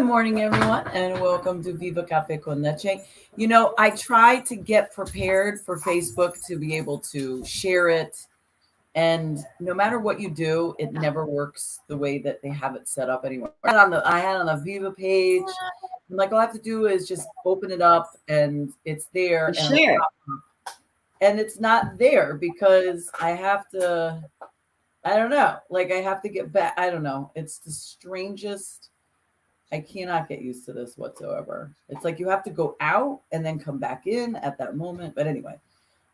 morning, everyone, and welcome to Viva Cafe con Leche. You know, I try to get prepared for Facebook to be able to share it. And no matter what you do, it never works the way that they have it set up anymore. I had on the Viva page. I'm like, all I have to do is just open it up and it's there. And Share. And it's not there because I have to, I don't know, like I have to get back. I don't know. It's the strangest. I cannot get used to this whatsoever. It's like you have to go out and then come back in at that moment. But anyway,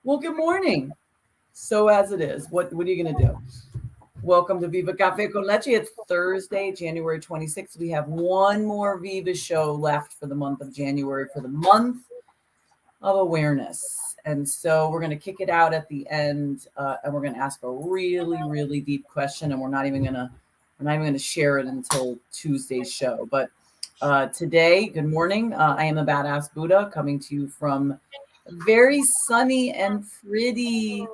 well, good morning. So as it is, what are you going to do? Welcome to Viva Cafe con Leche. It's Thursday, January 26th. We have one more Viva show left for the month of January, for the month of awareness. And so we're going to kick it out at the end, and we're going to ask a really, really deep question, and we're not even going to share it until Tuesday's show. But today, good morning. I am a badass Buddha coming to you from very sunny and pretty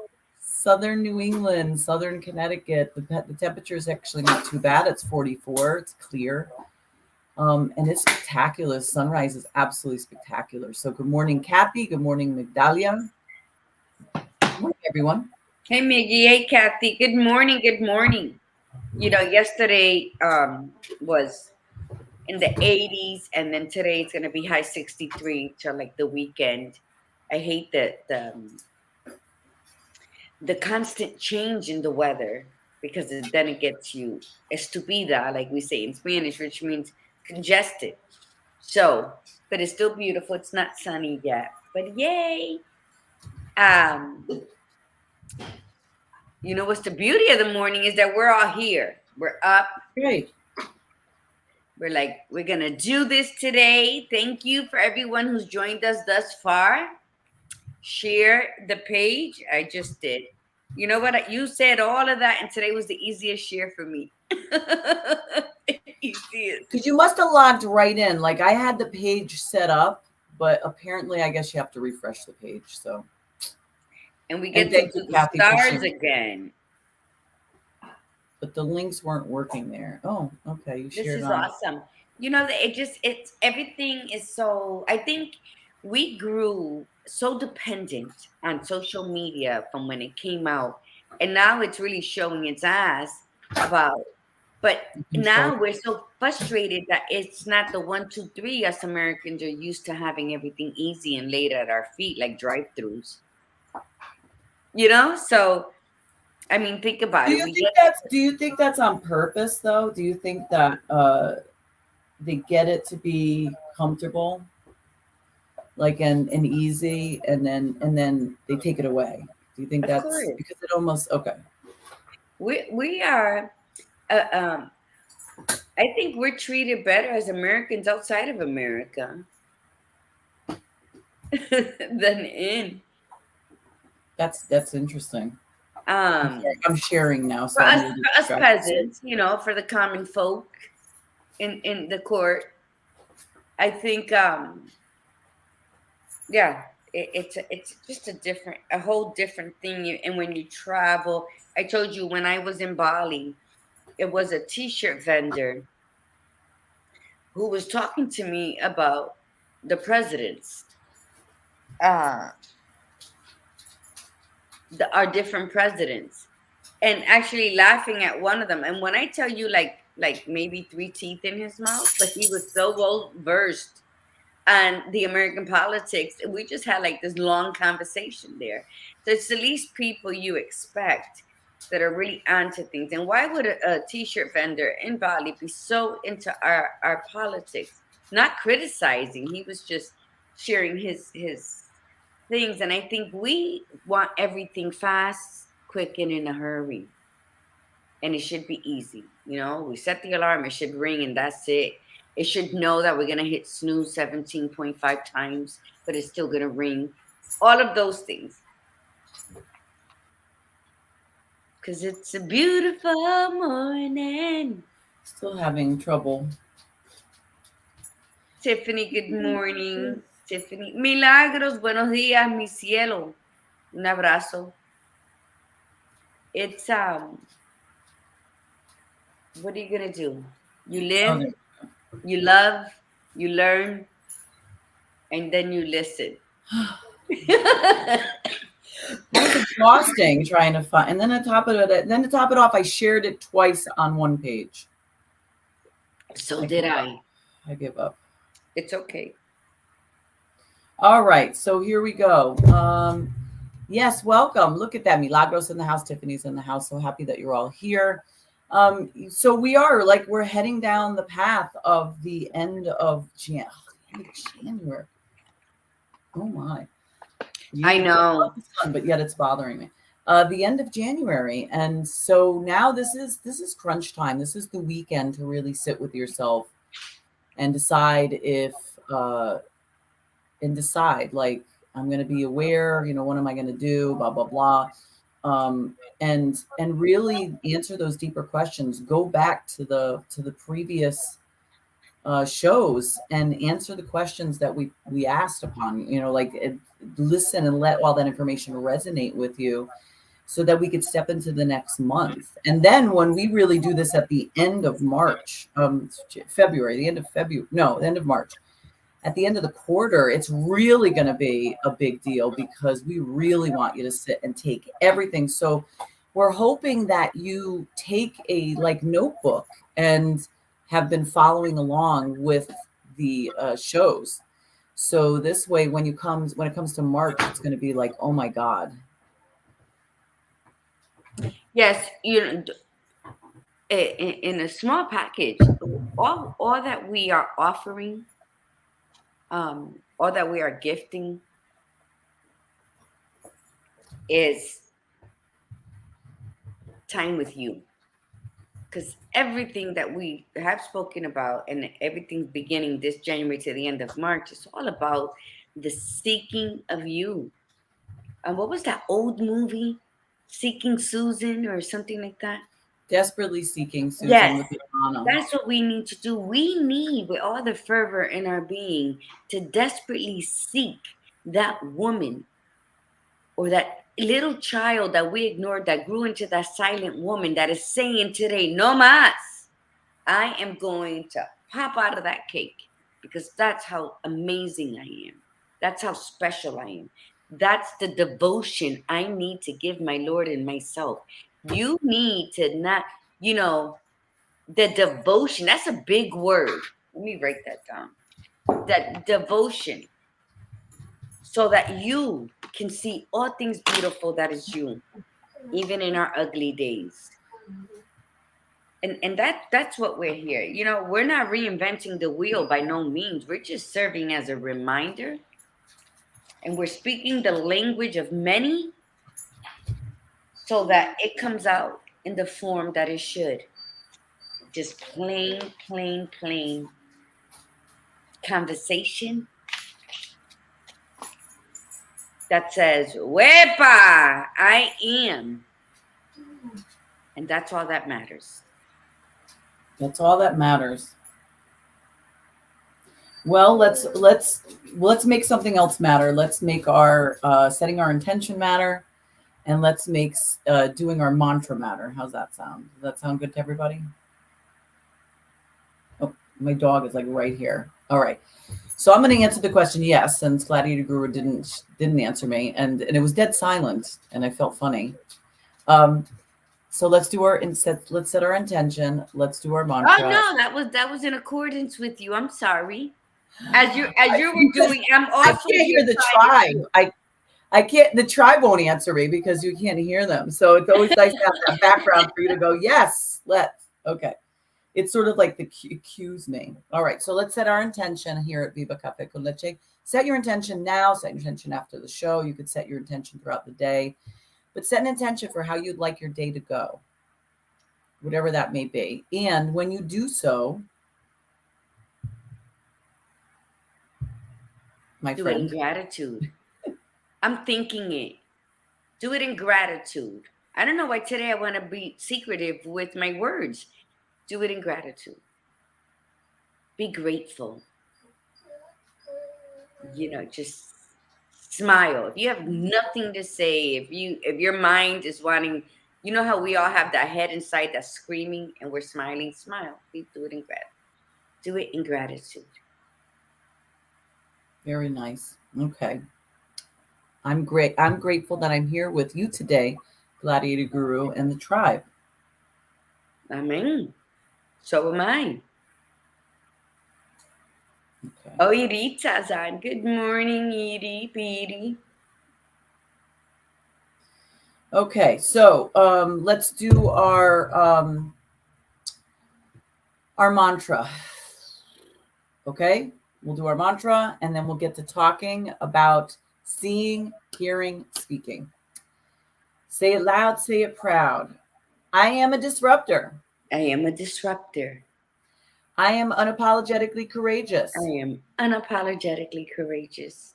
southern New England, southern Connecticut. The temperature is actually not too bad. It's 44. It's clear. And it's spectacular. Sunrise is absolutely spectacular. So good morning, Kathy. Good morning, Migdalia. Good morning, everyone. Hey, Miggy. Hey, Kathy. Good morning. Good morning. You know, yesterday was in the 80s, and then today it's going to be high 63 till like the weekend. I hate the constant change in the weather because then it gets you estupida, like we say in Spanish, which means congested. So, but it's still beautiful. It's not sunny yet, but yay. You know what's the beauty of the morning is that we're all here. We're up. Great. We're like, we're going to do this today. Thank you for everyone who's joined us thus far. Share the page. I just did. You know what? You said all of that, and today was the easiest share for me. Easiest. Because you must have logged right in. Like I had the page set up, but apparently I guess you have to refresh the page. So, and we get to do the stars again. But the links weren't working there. Oh, okay. You shared. This is awesome. You know, it's everything is so. I think we grew so dependent on social media from when it came out, and now it's really showing its ass about. But now we're so frustrated that it's not the 1, 2, 3 us Americans are used to having everything easy and laid at our feet like drive-throughs. You know, so I mean, think about it. Do you think that's on purpose, though? Do you think that they get it to be comfortable, like and easy, and then they take it away? Do you think that's because it almost okay? We are. I think we're treated better as Americans outside of America than in. That's interesting. I'm sharing now. So for us peasants, you know, for the common folk in the court, I think, yeah, it's just a whole different thing. And when you travel, I told you when I was in Bali, it was a T-shirt vendor who was talking to me about the presidents. Our different presidents, and actually laughing at one of them. And when I tell you, like maybe 3 teeth in his mouth, but he was so well versed on the American politics, we just had like this long conversation there. So it's the least people you expect that are really onto things. And why would a T-shirt vendor in Bali be so into our politics? Not criticizing, he was just sharing his things. And I think we want everything fast, quick, and in a hurry. And it should be easy. You know, we set the alarm, it should ring, and that's it. It should know that we're going to hit snooze 17.5 times, but it's still going to ring. All of those things. Because it's a beautiful morning. Still having trouble. Tiffany, good morning. Tiffany. Milagros, buenos días, mi cielo. Un abrazo. It's, what are you going to do? You live You love, you learn, and then you listen. That was exhausting trying to find. And then to top it off, I shared it twice on one page. So did I. I give up. It's okay. All right, so here we go. Yes, welcome. Look at that. Milagros in the house. Tiffany's in the house. So happy that you're all here. So we're heading down the path of the end of January. Oh my. I know. But yet it's bothering me. The end of January. And so now this is crunch time. This is the weekend to really sit with yourself and decide like, I'm going to be aware, what am I going to do, blah, blah, blah. And really answer those deeper questions. Go back to the previous shows and answer the questions that we asked upon, listen and let all that information resonate with you so that we could step into the next month. And then when we really do this at the end of March, February, the end of March, at the end of the quarter, it's really going to be a big deal because we really want you to sit and take everything. So we're hoping that you take a notebook and have been following along with the shows. So this way, when it comes to March, it's going to be like, oh my God. Yes, in a small package, all that we are offering, all that we are gifting is time with you. Because everything that we have spoken about and everything's beginning this January to the end of March is all about the seeking of you. And what was that old movie? Seeking Susan or something like that? Desperately Seeking Susan. Yes, with Anna. that's what we need to do. We need, with all the fervor in our being, to desperately seek that woman or that little child that we ignored that grew into that silent woman that is saying today, no mas. I am going to pop out of that cake because that's how amazing I am. That's how special I am. That's the devotion I need to give my Lord and myself. You need to not, the devotion, that's a big word. Let me write that down. That devotion, so that you can see all things beautiful that is you, even in our ugly days. And that's what we're here. We're not reinventing the wheel by no means. We're just serving as a reminder. And we're speaking the language of many so that it comes out in the form that it should. Just plain conversation that says, Wepa, I am. And that's all that matters. That's all that matters. Well, let's make something else matter. Let's make our setting our intention matter, and let's make doing our mantra matter. How's that sound? Does that sound good to everybody? Oh, my dog is right here. All right. So I'm going to answer the question yes, since Gladiator Guru didn't answer me, and it was dead silent, and I felt funny. So let's set our intention. Let's do our mantra. Oh no, that was in accordance with you. I'm sorry. As you were doing, I'm also. I can't hear the tribe. I can't. The tribe won't answer me because you can't hear them. So it's always nice to have that background for you to go. Yes, let's. Okay. It's sort of like the cues me. All right. So let's set our intention here at Viva Cafe con Leche. Set your intention now. Set your intention after the show. You could set your intention throughout the day. But set an intention for how you'd like your day to go, whatever that may be. And when you do so, my do friend, it in gratitude. I'm thinking it. Do it in gratitude. I don't know why today I want to be secretive with my words. Do it in gratitude. Be grateful. Just smile. If you have nothing to say, if your mind is wanting, how we all have that head inside that's screaming and we're smiling, smile. We do it in gratitude. Do it in gratitude. Very nice. Okay. I'm great. I'm grateful that I'm here with you today, Gladiator Guru and the tribe. Amen. So am I. Okay. Oh, Irita's on. Good morning, Iri, Piri. Okay, so let's do our mantra. Okay, we'll do our mantra, and then we'll get to talking about seeing, hearing, speaking. Say it loud, say it proud. I am a disruptor. I am a disruptor. I am unapologetically courageous. I am unapologetically courageous.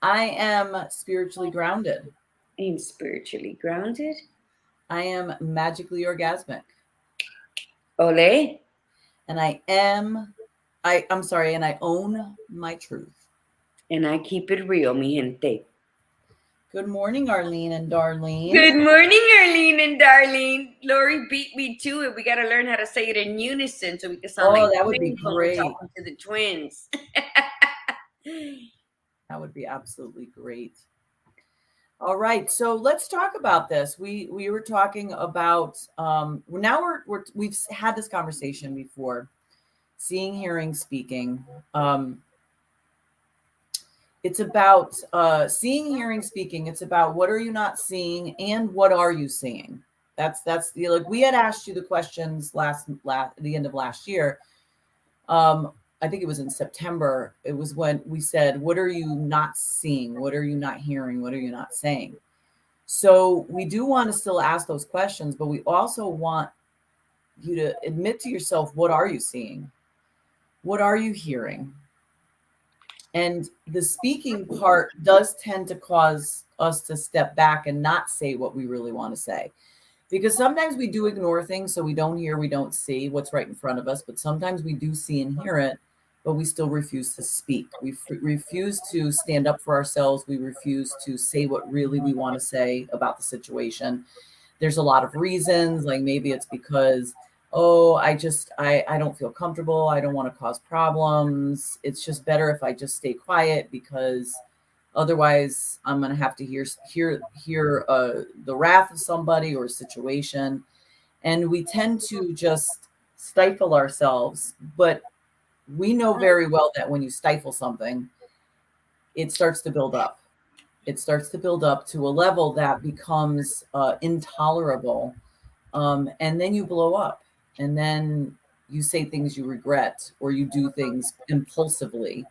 I am spiritually grounded. I am spiritually grounded. I am magically orgasmic. Ole. And I'm sorry, and I own my truth. And I keep it real, mi gente. Good morning, Arlene and Darlene. Good morning, Arlene and Darlene. Lori beat me to it. We got to learn how to say it in unison so we can sound like that would be twins when we're great. talking to the twins. That would be absolutely great. All right, so let's talk about this. We were talking about now we've had this conversation before. Seeing, hearing, speaking. It's about seeing, hearing, speaking. It's about what are you not seeing and what are you seeing. That's like we had asked you the questions last the end of last year. I think it was in September. It was when we said, what are you not seeing? What are you not hearing? What are you not saying? So we do want to still ask those questions, but we also want you to admit to yourself, what are you seeing? What are you hearing? And the speaking part does tend to cause us to step back and not say what we really want to say. Because sometimes we do ignore things, so we don't hear, we don't see what's right in front of us. But sometimes we do see and hear it, but we still refuse to speak. We refuse to stand up for ourselves. We refuse to say what really we want to say about the situation. There's a lot of reasons, like maybe it's because, oh, I don't feel comfortable. I don't want to cause problems. It's just better if I just stay quiet because otherwise I'm going to have to hear the wrath of somebody or a situation. And we tend to just stifle ourselves. But we know very well that when you stifle something, it starts to build up. It starts to build up to a level that becomes intolerable. And then you blow up. And then you say things you regret, or you do things impulsively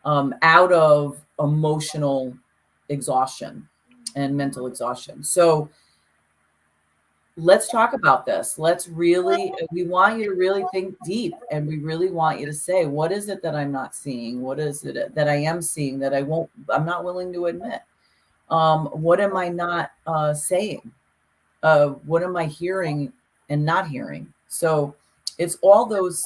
out of emotional exhaustion and mental exhaustion. So let's talk about this. We want you to really think deep, and we really want you to say, what is it that I'm not seeing? What is it that I am seeing that I'm not willing to admit? What am I not saying? What am I hearing and not hearing? So it's all those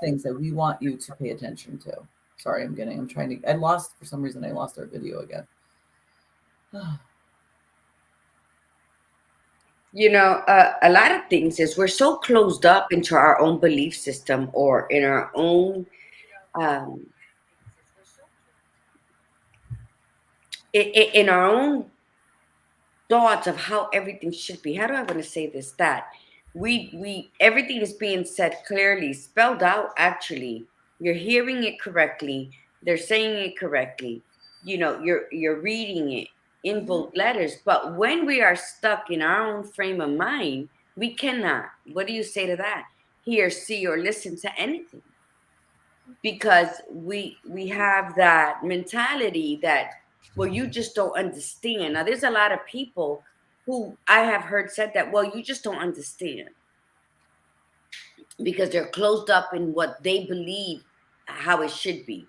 things that we want you to pay attention to. Sorry, for some reason I lost our video again. A lot of things is we're so closed up into our own belief system or in our own in our own thoughts of how everything should be. How do I want to say this? That we everything is being said clearly, spelled out. Actually, you're hearing it correctly. They're saying it correctly. You're reading it in both letters. But when we are stuck in our own frame of mind, we cannot. What do you say to that? Hear, see, or listen to anything, because we have that mentality that, well, you just don't understand. Now, there's a lot of people who I have heard said that, well, you just don't understand, because they're closed up in what they believe how it should be.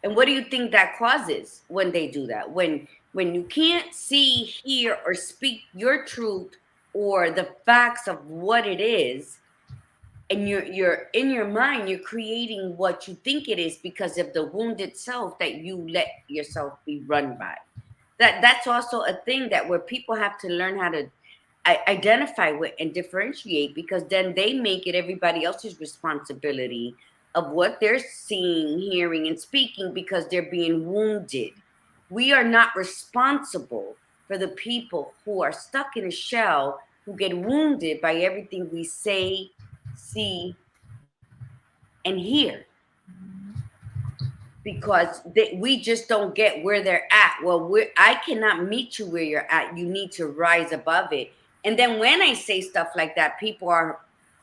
And what do you think that causes when they do that? When you can't see, hear, or speak your truth or the facts of what it is, and you're in your mind, you're creating what you think it is because of the wounded self that you let yourself be run by. That's also a thing that where people have to learn how to identify with and differentiate, because then they make it everybody else's responsibility of what they're seeing, hearing, and speaking because they're being wounded. We are not responsible for the people who are stuck in a shell, who get wounded by everything we say, see, and hear, because we just don't get where they're at. Well, I cannot meet you where you're at. You need to rise above it. And then when I say stuff like that, people are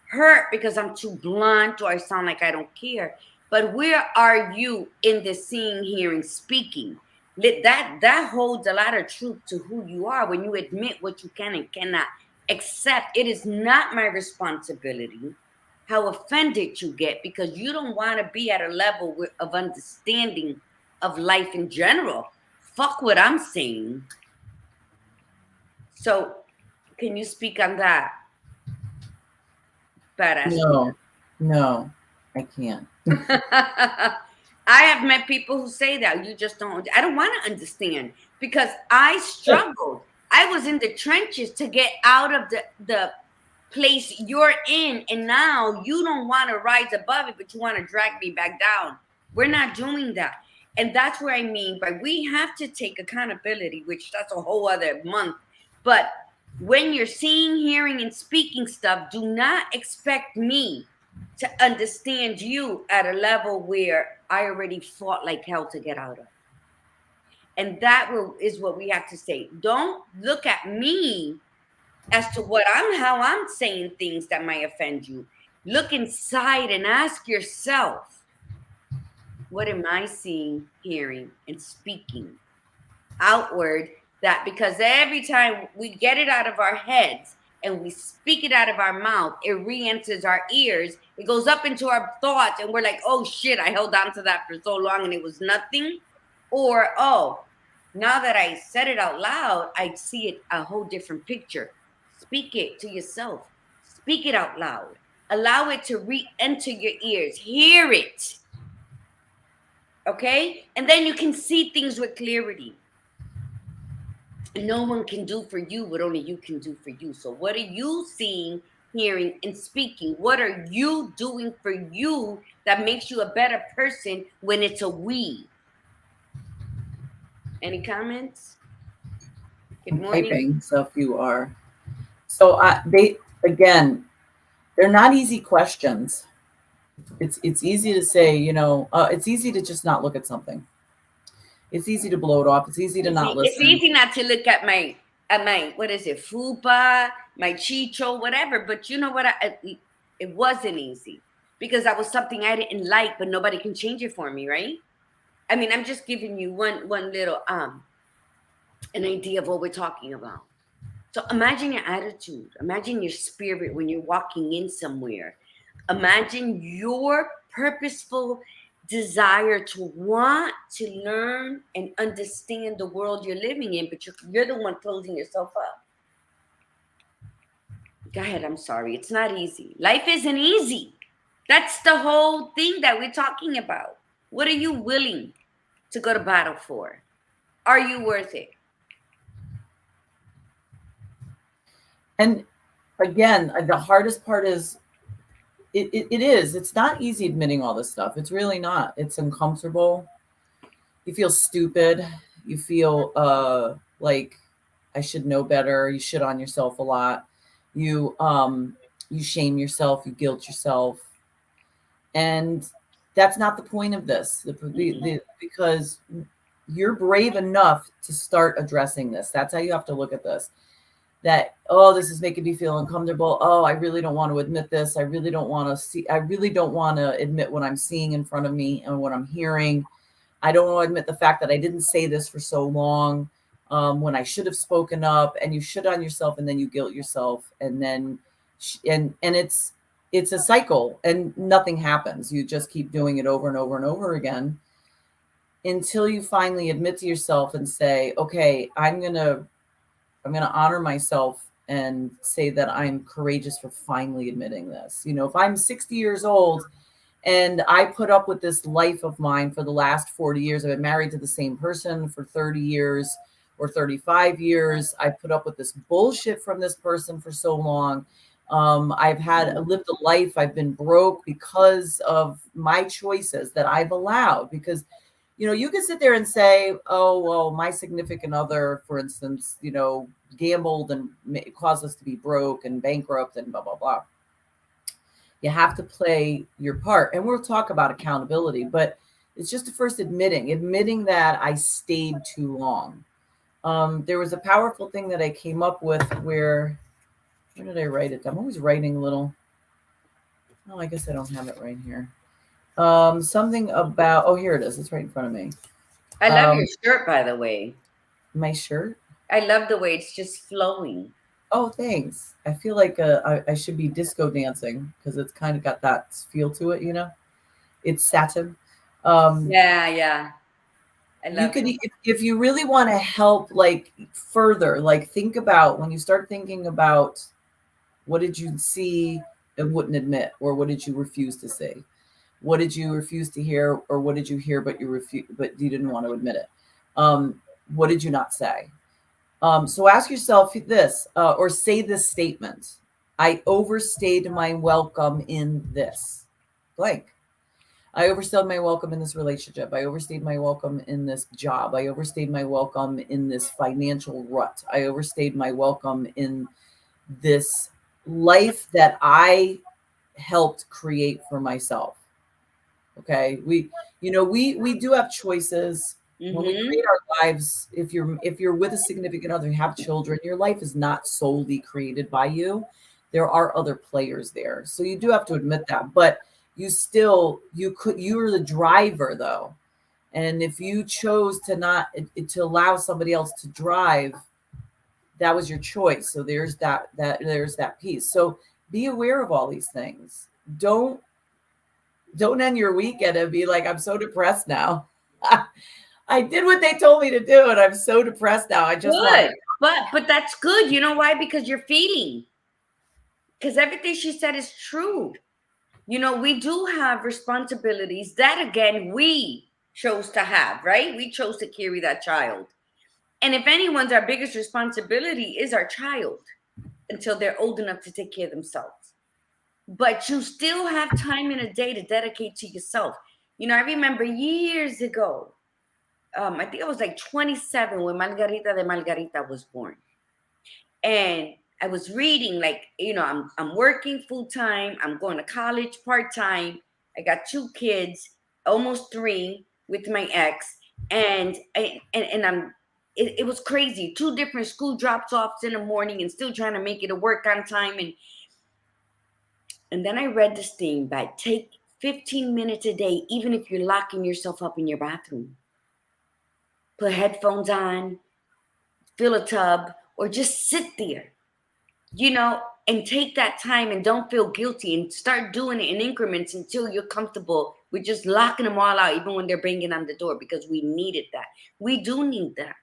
hurt because I'm too blunt or I sound like I don't care. But where are you in the seeing, hearing, speaking? That holds a lot of truth to who you are when you admit what you can and cannot accept. It is not my responsibility how offended you get, because you don't want to be at a level of understanding of life in general. Fuck what I'm saying. So, can you speak on that? Badass. No, I can't. I have met people who say that. You just don't. I don't want to understand, because I struggled. I was in the trenches to get out of the place you're in, and now you don't want to rise above it, but you want to drag me back down. We're not doing that. And that's where I mean by we have to take accountability, which that's a whole other month. But when you're seeing, hearing, and speaking stuff, do not expect me to understand you at a level where I already fought like hell to get out of. And that is what we have to say. Don't look at me as to how I'm saying things that might offend you. Look inside and ask yourself, what am I seeing, hearing, and speaking outward? That because every time we get it out of our heads and we speak it out of our mouth, it re-enters our ears. It goes up into our thoughts, and we're like, oh shit, I held on to that for so long and it was nothing. Or, oh, now that I said it out loud, I see it a whole different picture. Speak it to yourself. Speak it out loud. Allow it to re-enter your ears. Hear it. Okay? And then you can see things with clarity. No one can do for you what only you can do for you. So what are you seeing, hearing, and speaking? What are you doing for you that makes you a better person when it's a we? Any comments? Good morning. Typing, so if you are. So they're not easy questions. It's easy to say, it's easy to just not look at something. It's easy to blow it off. It's easy to not listen. It's easy not to look at my what is it, fupa, my chicho, whatever. But you know what? It wasn't easy because that was something I didn't like, but nobody can change it for me, right? I mean, I'm just giving you one little an idea of what we're talking about. So imagine your attitude. Imagine your spirit when you're walking in somewhere. Imagine your purposeful desire to want to learn and understand the world you're living in, but you're the one closing yourself up. Go ahead. I'm sorry. It's not easy. Life isn't easy. That's the whole thing that we're talking about. What are you willing to go to battle for? Are you worth it? And again, the hardest part is it's not easy admitting all this stuff. It's really not. It's uncomfortable. You feel stupid. You feel like I should know better. You shit on yourself a lot. You shame yourself. You guilt yourself. And that's not the point of this. Because you're brave enough to start addressing this. That's how you have to look at this. That, oh, this is making me feel uncomfortable. Oh, I really don't want to admit this. I really don't want to admit what I'm seeing in front of me and what I'm hearing. I don't want to admit the fact that I didn't say this for so long when I should have spoken up. And you shit on yourself, and then you guilt yourself, and then and it's a cycle, and nothing happens. You just keep doing it over and over and over again until you finally admit to yourself and say, okay, I'm going to honor myself and say that I'm courageous for finally admitting this. If I'm 60 years old and I put up with this life of mine for the last 40 years, I've been married to the same person for 30 years. or 35 years. I put up with this bullshit from this person for so long. I've lived a life. I've been broke because of my choices that I've allowed. Because, you can sit there and say, oh, well, my significant other, for instance, gambled and caused us to be broke and bankrupt and blah, blah, blah. You have to play your part. And we'll talk about accountability, but it's just the first admitting that I stayed too long. There was a powerful thing that I came up with where did I write it? I'm always writing little. Oh, I guess I don't have it right here. Something about, oh, here it is. It's right in front of me. I love your shirt, by the way. My shirt? I love the way it's just flowing. Oh, thanks. I feel like I should be disco dancing because it's kind of got that feel to it, It's satin. Yeah. I love you could, if you really want to help, like further, like think about when you start thinking about what did you see and wouldn't admit, or what did you refuse to say? What did you refuse to hear, or what did you hear but you didn't want to admit it? What did you not say? So ask yourself this, or say this statement: I overstayed my welcome in this blank. I overstayed my welcome in this relationship. I overstayed my welcome in this job. I overstayed my welcome in this financial rut. I overstayed my welcome in this life that I helped create for myself. Okay. We do have choices. When we create our lives, if you're with a significant other, you have children, your life is not solely created by you. There are other players there. So you do have to admit that, but you're the driver though. And if you chose to allow somebody else to drive, that was your choice. So there's that piece. So be aware of all these things. Don't end your weekend and be like, I'm so depressed now. I did what they told me to do, and I'm so depressed now. I just good, but that's good. You know why? Because you're feeling. Because everything she said is true. We do have responsibilities that, again, we chose to have, right? We chose to carry that child. And if anyone's, our biggest responsibility is our child until they're old enough to take care of themselves. But you still have time in a day to dedicate to yourself. I remember years ago, I think I was like 27 when Margarita was born. And I was reading, like, I'm working full time. I'm going to college part time. I got 2 kids, almost 3 with my ex. And it was crazy. 2 different school drops offs in the morning and still trying to make it to work on time. And then I read this thing that take 15 minutes a day, even if you're locking yourself up in your bathroom. Put headphones on, fill a tub, or just sit there, and take that time and don't feel guilty and start doing it in increments until you're comfortable with just locking them all out, even when they're banging on the door, because we needed that. We do need that.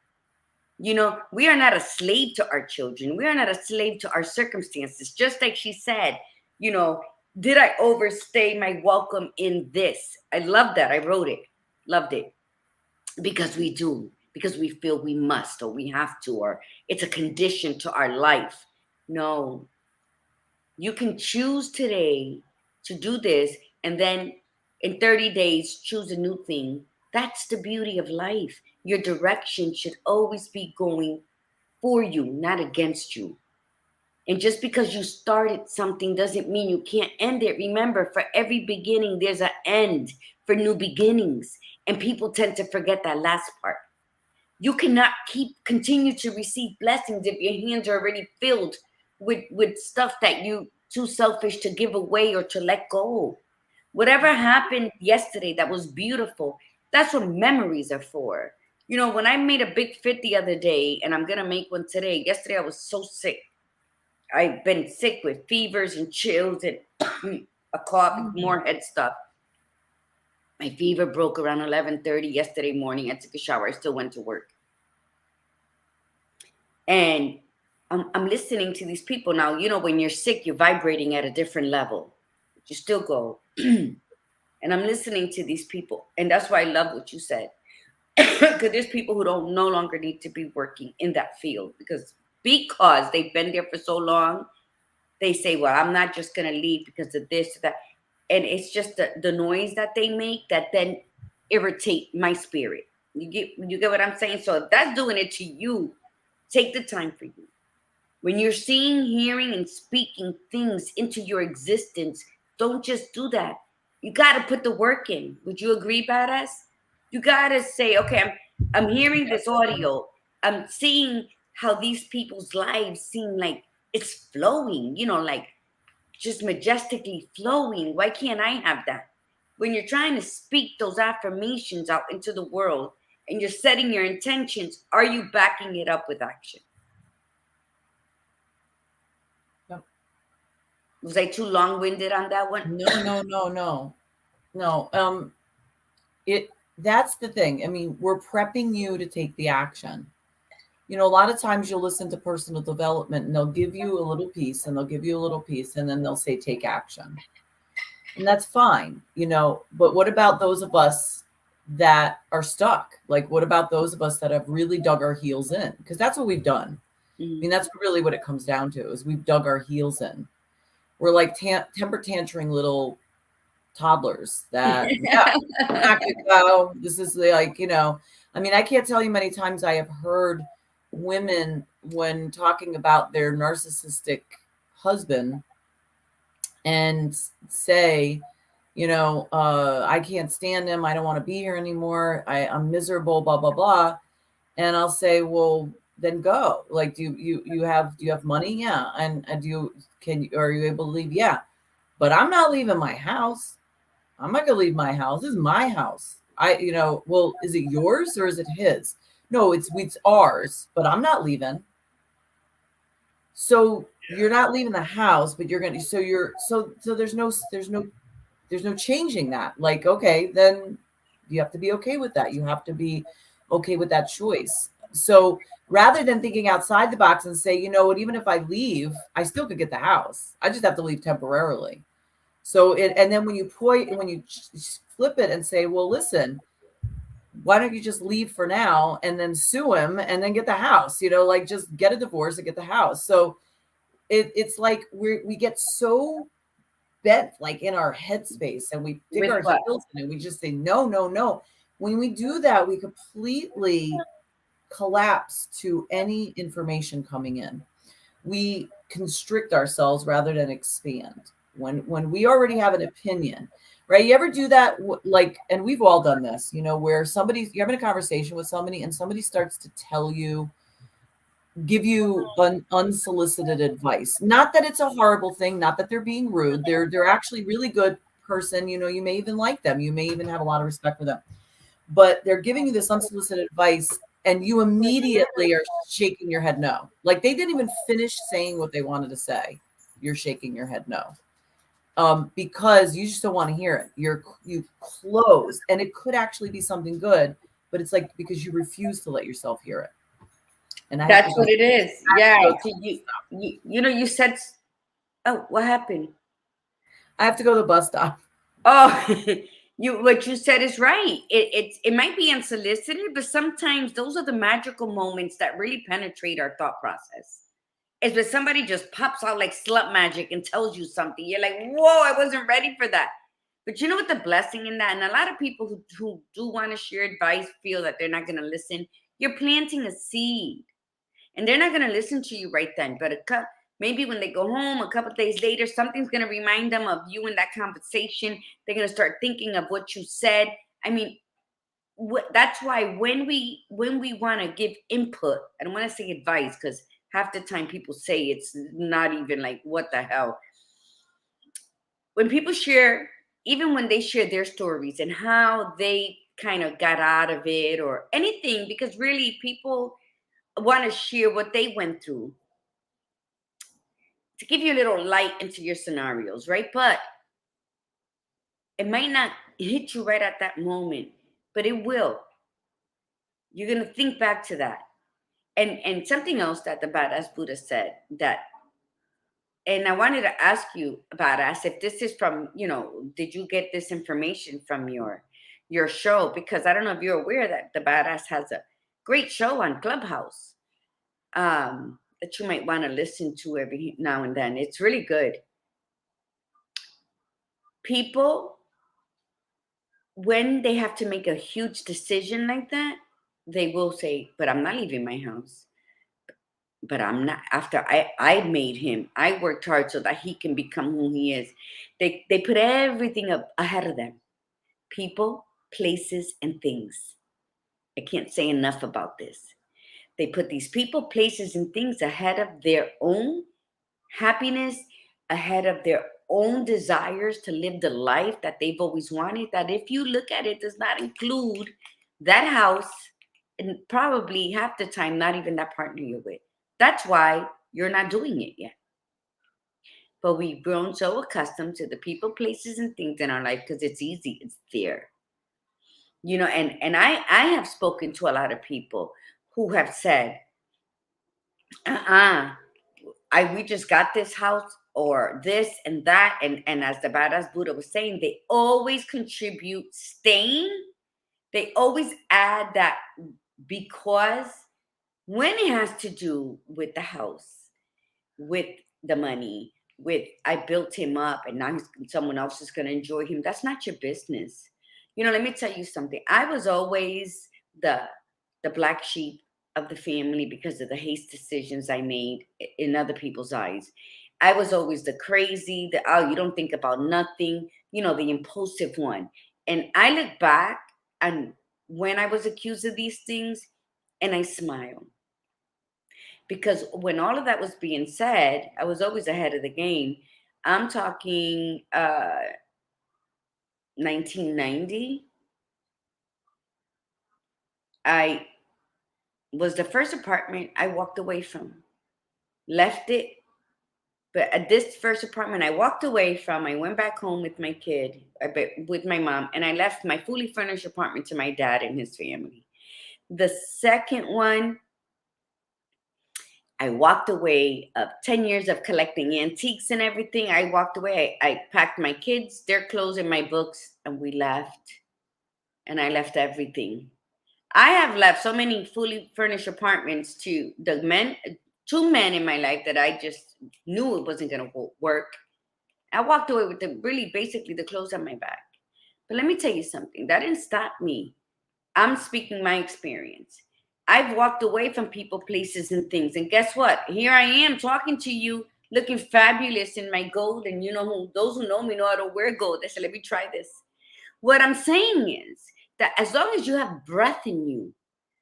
We are not a slave to our children. We are not a slave to our circumstances. Just like she said, did I overstay my welcome in this? I love that. I wrote it. Loved it. Because we do. Because we feel we must, or we have to, or it's a condition to our life. No. You can choose today to do this, and then in 30 days, choose a new thing. That's the beauty of life. Your direction should always be going for you, not against you. And just because you started something doesn't mean you can't end it. Remember, for every beginning, there's an end for new beginnings. And people tend to forget that last part. You cannot continue to receive blessings if your hands are already filled with stuff that you too selfish to give away or to let go. Whatever happened yesterday that was beautiful, that's what memories are for. When I made a big fit the other day, and I'm going to make one today. Yesterday, I was so sick. I've been sick with fevers and chills and a cough, more head stuff. My fever broke around 11:30 yesterday morning. I took a shower. I still went to work. And I'm listening to these people now. When you're sick, you're vibrating at a different level. But you still go. And I'm listening to these people. And that's why I love what you said. Because there's people who don't no longer need to be working in that field because they've been there for so long. They say, well, I'm not just going to leave because of this or that. And it's just the noise that they make that then irritate my spirit. You get what I'm saying? So if that's doing it to you, take the time for you. When you're seeing, hearing, and speaking things into your existence, don't just do that. You got to put the work in. Would you agree, badass? You got to say, okay, I'm hearing this audio. I'm seeing how these people's lives seem like it's flowing, like just majestically flowing. Why can't I have that? When you're trying to speak those affirmations out into the world and you're setting your intentions, are you backing it up with action? Yep. Was I too long-winded on that one? No. That's the thing. I mean, we're prepping you to take the action. A lot of times you'll listen to personal development and they'll give you a little piece and they'll give you a little piece and then they'll say, take action. And that's fine, but what about those of us that are stuck? Like, what about those of us that have really dug our heels in? Because that's what we've done. Mm-hmm. I mean, that's really what it comes down to is we've dug our heels in. We're like temper tantering little toddlers that, yeah, I'm not going to go. This is like, I mean, I can't tell you many times I have heard women when talking about their narcissistic husband and say, I can't stand him. I don't want to be here anymore. I'm miserable, blah, blah, blah. And I'll say, well, then go. Like, do you have money? Yeah. And are you able to leave? Yeah. But I'm not leaving my house. I'm not going to leave my house. This is my house. Well, is it yours or is it his? No, it's ours, but I'm not leaving. So you're not leaving the house, but you're going to, so there's no changing that. Like, okay, then you have to be okay with that. You have to be okay with that choice. So rather than thinking outside the box and say, what, even if I leave, I still could get the house. I just have to leave temporarily. So and then when you flip it and say, well, listen, why don't you just leave for now and then sue him and then get the house, like just get a divorce and get the house. So it's like we get so bent like in our headspace and we dig our heels in and we just say, no. When we do that, we completely collapse to any information coming in. We constrict ourselves rather than expand. When we already have an opinion, right? You ever do that? Like, and we've all done this, where you're having a conversation with somebody and somebody starts to give you unsolicited advice. Not that it's a horrible thing, not that they're being rude. They're actually really good person. You may even like them. You may even have a lot of respect for them. But they're giving you this unsolicited advice and you immediately are shaking your head no. Like they didn't even finish saying what they wanted to say. You're shaking your head no. Because you just don't want to hear it. You close, and it could actually be something good, but it's like because you refuse to let yourself hear it. And that's what it is. Yeah. You said, oh, what happened? I have to go to the bus stop. Oh, what you said is right. It might be unsolicited, but sometimes those are the magical moments that really penetrate our thought process. It's when somebody just pops out like slut magic and tells you something. You're like, whoa, I wasn't ready for that. But you know what the blessing in that? And a lot of people who do want to share advice feel that they're not going to listen. You're planting a seed. And they're not going to listen to you right then. But maybe when they go home a couple of days later, something's going to remind them of you in that conversation. They're going to start thinking of what you said. I mean, that's why when we want to give input, I don't want to say advice because half the time people say it's not even like, what the hell? When people share, even when they share their stories and how they kind of got out of it or anything, because really people want to share what they went through to give you a little light into your scenarios, right? But it might not hit you right at that moment, but it will. You're going to think back to that. And something else that the badass Buddha said that, and I wanted to ask you, badass, if this is from, did you get this information from your your show, because I don't know if you're aware that the Badass has a great show on Clubhouse that you might want to listen to every now and then. It's really good. People, when they have to make a huge decision like that, they will say, but I'm not leaving my house. But I'm not, after I made him, I worked hard so that he can become who he is. They put everything up ahead of them. People, places, and things. I can't say enough about this. They put these people, places, and things ahead of their own happiness, ahead of their own desires to live the life that they've always wanted. That if you look at it, does not include that house, and probably half the time, not even that partner you're with. That's why you're not doing it yet. But we've grown so accustomed to the people, places, and things in our life because it's easy, it's there. You know, and I have spoken to a lot of people who have said, we just got this house or this and that. And as the Badass Buddha was saying, they always contribute staying. They always add that because when it has to do with the house, with the money, with I built him up and now someone else is going to enjoy him, that's not your business. You know, let me tell you something. I was always the black sheep of the family because of the haste decisions I made in other people's eyes. I was always the crazy, the you don't think about nothing, you know, the impulsive one. And I look back and when I was accused of these things and I smile. Because when all of that was being said, I was always ahead of the game. I'm talking 1990. I was the first apartment I walked away from. Left it. But at this first apartment I walked away from, I went back home with my kid, with my mom, and I left my fully furnished apartment to my dad and his family. The second one, I walked away of 10 years of collecting antiques and everything. I walked away. I packed my kids, their clothes, and my books, and we left. And I left everything. I have left so many fully furnished apartments to the men, two men in my life that I just knew it wasn't going to work. I walked away with basically the clothes on my back. But let me tell you something. That didn't stop me. I'm speaking my experience. I've walked away from people, places, and things. And guess what? Here I am talking to you, looking fabulous in my gold. And you know who? Those who know me know I don't wear gold. They said, let me try this. What I'm saying is that as long as you have breath in you,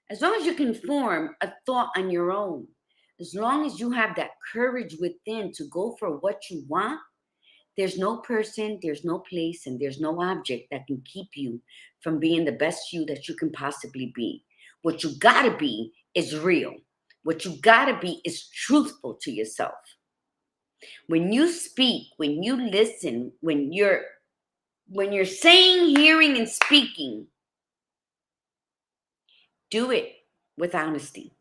as long as you can form a thought on your own, as long as you have that courage within to go for what you want, there's no person, there's no place, and there's no object that can keep you from being the best you that you can possibly be. What you gotta be is real. What you gotta be is truthful to yourself. When you speak, when you listen, when you're saying, hearing, and speaking, do it with honesty.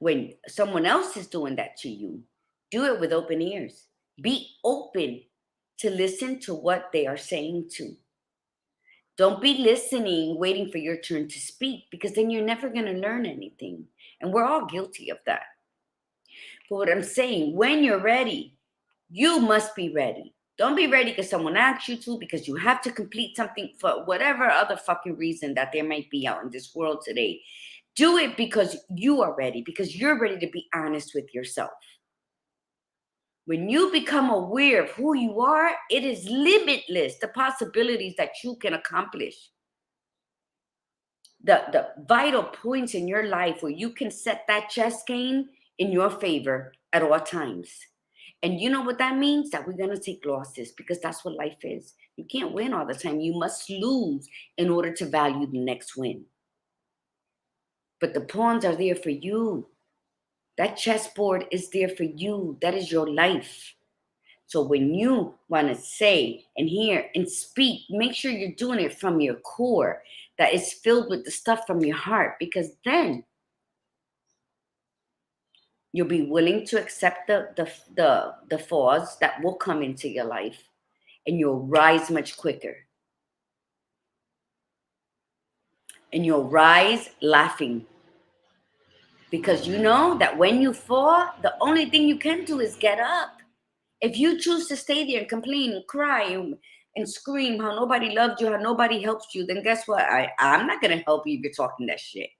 When someone else is doing that to you, do it with open ears. Be open to listen to what they are saying to. Don't be listening, waiting for your turn to speak, because then you're never going to learn anything. And we're all guilty of that. But what I'm saying, when you're ready, you must be ready. Don't be ready because someone asks you to, because you have to complete something for whatever other fucking reason that there might be out in this world today. Do it because you are ready, because you're ready to be honest with yourself. When you become aware of who you are, it is limitless, the possibilities that you can accomplish. The vital points in your life where you can set that chess game in your favor at all times. And you know what that means? That we're going to take losses, because that's what life is. You can't win all the time. You must lose in order to value the next win. But the pawns are there for you. That chessboard is there for you. That is your life. So when you want to say and hear and speak, make sure you're doing it from your core, that is filled with the stuff from your heart, because then you'll be willing to accept the falls that will come into your life, and you'll rise much quicker. and you'll rise laughing. Because you know that when you fall, the only thing you can do is get up. If you choose to stay there and complain and cry and scream how nobody loved you, how nobody helps you, then guess what? I'm not going to help you if you're talking that shit.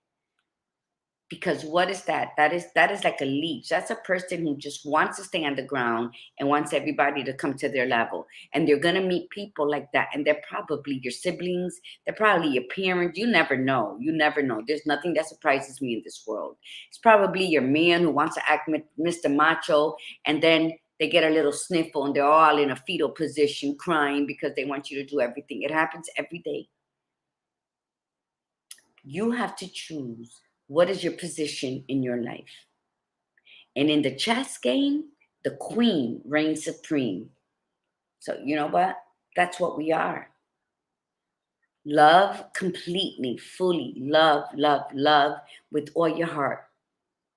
Because what is that? That is like a leech. That's a person who just wants to stay on the ground and wants everybody to come to their level. And they're going to meet people like that. And they're probably your siblings. They're probably your parents. You never know. You never know. There's nothing that surprises me in this world. It's probably your man who wants to act Mr. Macho. And then they get a little sniffle and they're all in a fetal position crying because they want you to do everything. It happens every day. You have to choose. What is your position in your life? And in the chess game, the queen reigns supreme. So you know what? That's what we are. Love completely, fully. Love, love, love with all your heart.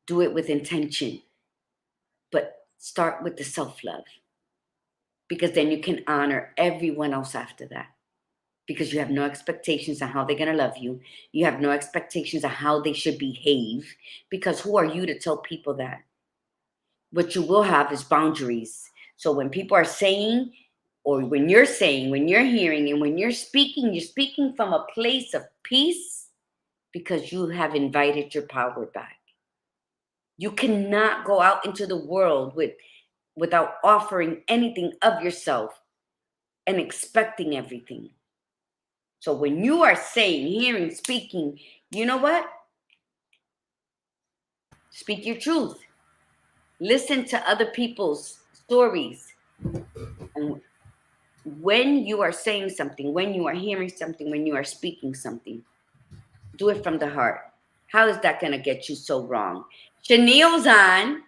Do it with intention. But start with the self-love. Because then you can honor everyone else after that. Because you have no expectations on how they're going to love you. You have no expectations on how they should behave. Because who are you to tell people that? What you will have is boundaries. So when people are saying, or when you're saying, when you're hearing, and when you're speaking from a place of peace because you have invited your power back. You cannot go out into the world without offering anything of yourself and expecting everything. So when you are saying, hearing, speaking, you know what? Speak your truth. Listen to other people's stories. And when you are saying something, when you are hearing something, when you are speaking something, do it from the heart. How is that going to get you so wrong? Chenille's on.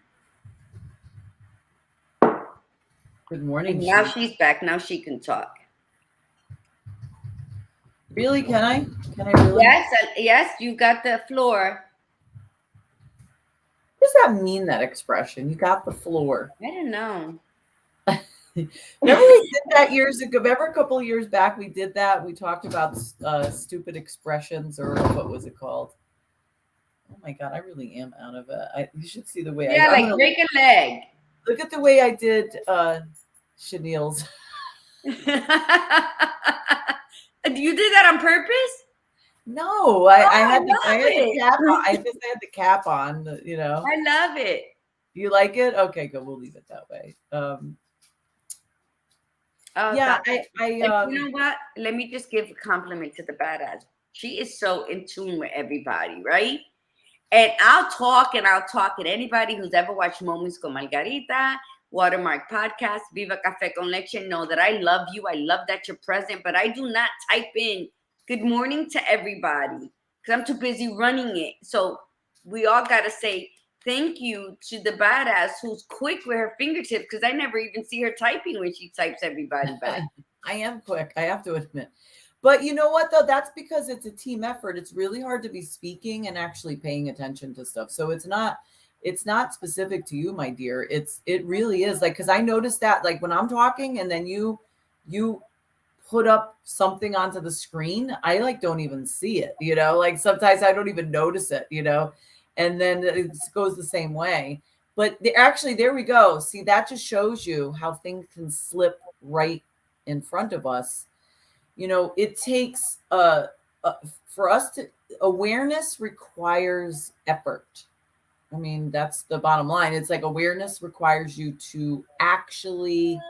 Good morning. And now she's back. Now she can talk. Really? Can I? Can I really? Yes, you got the floor. What does that mean, that expression? You got the floor. I don't know. Remember we did that years ago? Remember a couple of years back we did that? We talked about stupid expressions, or what was it called? Oh my God, I really am out of it. You should see the way like break a leg. Look at the way I did Chenille's. You did that on purpose? No, I had the cap on. I just had the cap on, you know. I love it. Do you like it? Okay, good. We'll leave it that way. Yeah, you know what? Let me just give a compliment to the badass. She is so in tune with everybody, right? And I'll talk. And anybody who's ever watched Moments con Margarita, Watermark Podcast, Viva Cafe con Leche, know that I love you. I love that you're present, but I do not type in good morning to everybody because I'm too busy running it. So we all got to say thank you to the badass who's quick with her fingertips, because I never even see her typing when she types everybody back. I am quick, I have to admit. But you know what, though? That's because it's a team effort. It's really hard to be speaking and actually paying attention to stuff. So it's not specific to you, my dear. It really is, like, because I noticed that, like, when I'm talking and then you put up something onto the screen, I like don't even see it, you know, like sometimes I don't even notice it, you know, and then it goes the same way. But actually, there we go. See, that just shows you how things can slip right in front of us. You know, it takes for us to, awareness requires effort. I mean, that's the bottom line. It's like awareness requires you to actually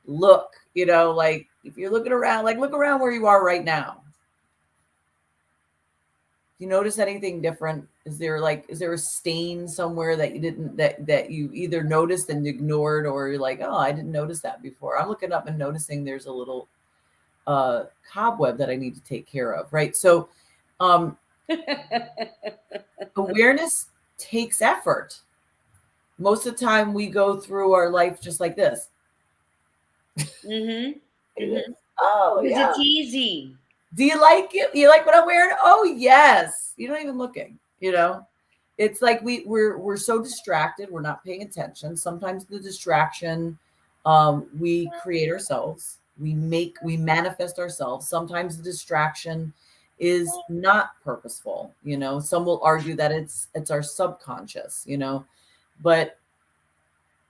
look, you know, like if you're looking around, like look around where you are right now. Do you notice anything different? Is there a stain somewhere that you didn't, that you either noticed and ignored, or you're like, oh, I didn't notice that before? I'm looking up and noticing there's a little cobweb that I need to take care of, right? So awareness takes effort. Most of the time we go through our life just like this. Mm-hmm. Oh, yeah. It's easy. Do you like it? You like what I'm wearing? Oh, yes. You're not even looking, you know? It's like we're so distracted. We're not paying attention. Sometimes the distraction we create ourselves. We manifest ourselves. Sometimes the distraction is not purposeful. Some will argue that it's our subconscious, but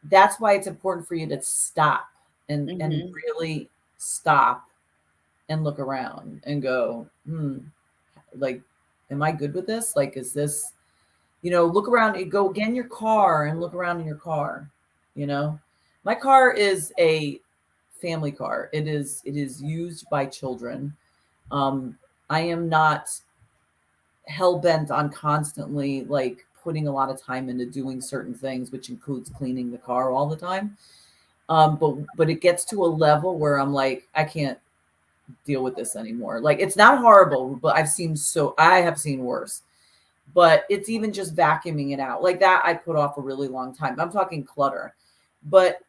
that's why it's important for you to stop and really stop and look around and go, like, am I good with this? Like, is this, look around, you go get in your car and look around in your car. My car is a family car. It is used by children. I am not hell-bent on constantly like putting a lot of time into doing certain things, which includes cleaning the car all the time. But it gets to a level where I'm like, I can't deal with this anymore. Like, it's not horrible, but I have seen worse. But it's even just vacuuming it out like that. I put off a really long time. I'm talking clutter. But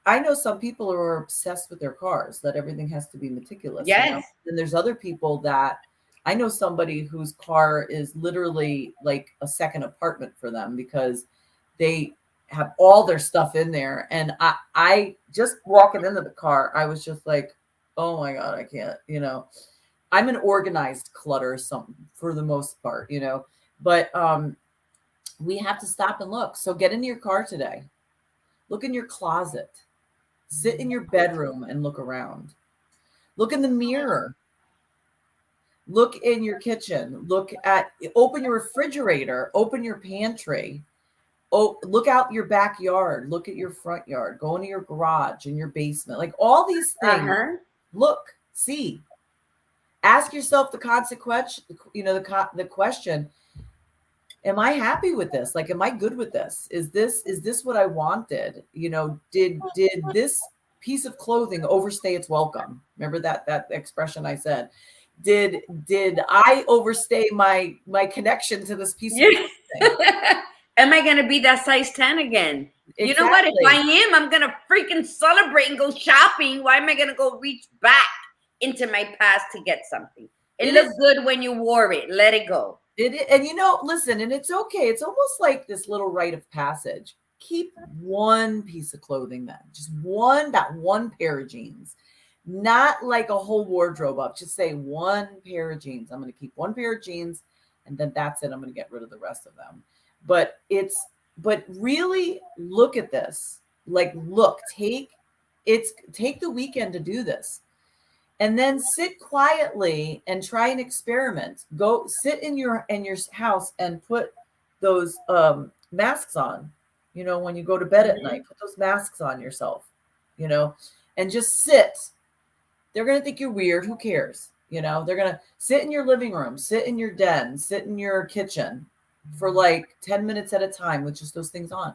I know some people are obsessed with their cars, that everything has to be meticulous. Yes. And there's other people that I know somebody whose car is literally like a second apartment for them because they have all their stuff in there. And I just walking into the car, I was just like, oh my God, I can't, I'm an organized clutter for the most part, but we have to stop and look. So get into your car today, look in your closet, sit in your bedroom and look around, look in the mirror, look in your kitchen, open your refrigerator, open your pantry. Oh, look out your backyard, look at your front yard, go into your garage and your basement, like all these things. Look, see, ask yourself the consequence, the question, am I happy with this? Like, am I good with this? Is this what I wanted? Did this piece of clothing overstay its welcome? Remember that expression I said? Did I overstay my connection to this piece of clothing? Am I going to be that size 10 again? Exactly. You know what? If I am, I'm going to freaking celebrate and go shopping. Why am I going to go reach back into my past to get something? It looked good when you wore it. Let it go. And listen, and it's okay. It's almost like this little rite of passage. Keep one piece of clothing then. Just that one pair of jeans. Not like a whole wardrobe up. Just say one pair of jeans. I'm going to keep one pair of jeans and then that's it. I'm going to get rid of the rest of them. But really look at this. Like, take the weekend to do this. And then sit quietly and try an experiment. Go sit in your house and put those masks on. When you go to bed at night, put those masks on yourself, and just sit. They're going to think you're weird. Who cares? They're going to sit in your living room, sit in your den, sit in your kitchen for like 10 minutes at a time with just those things on.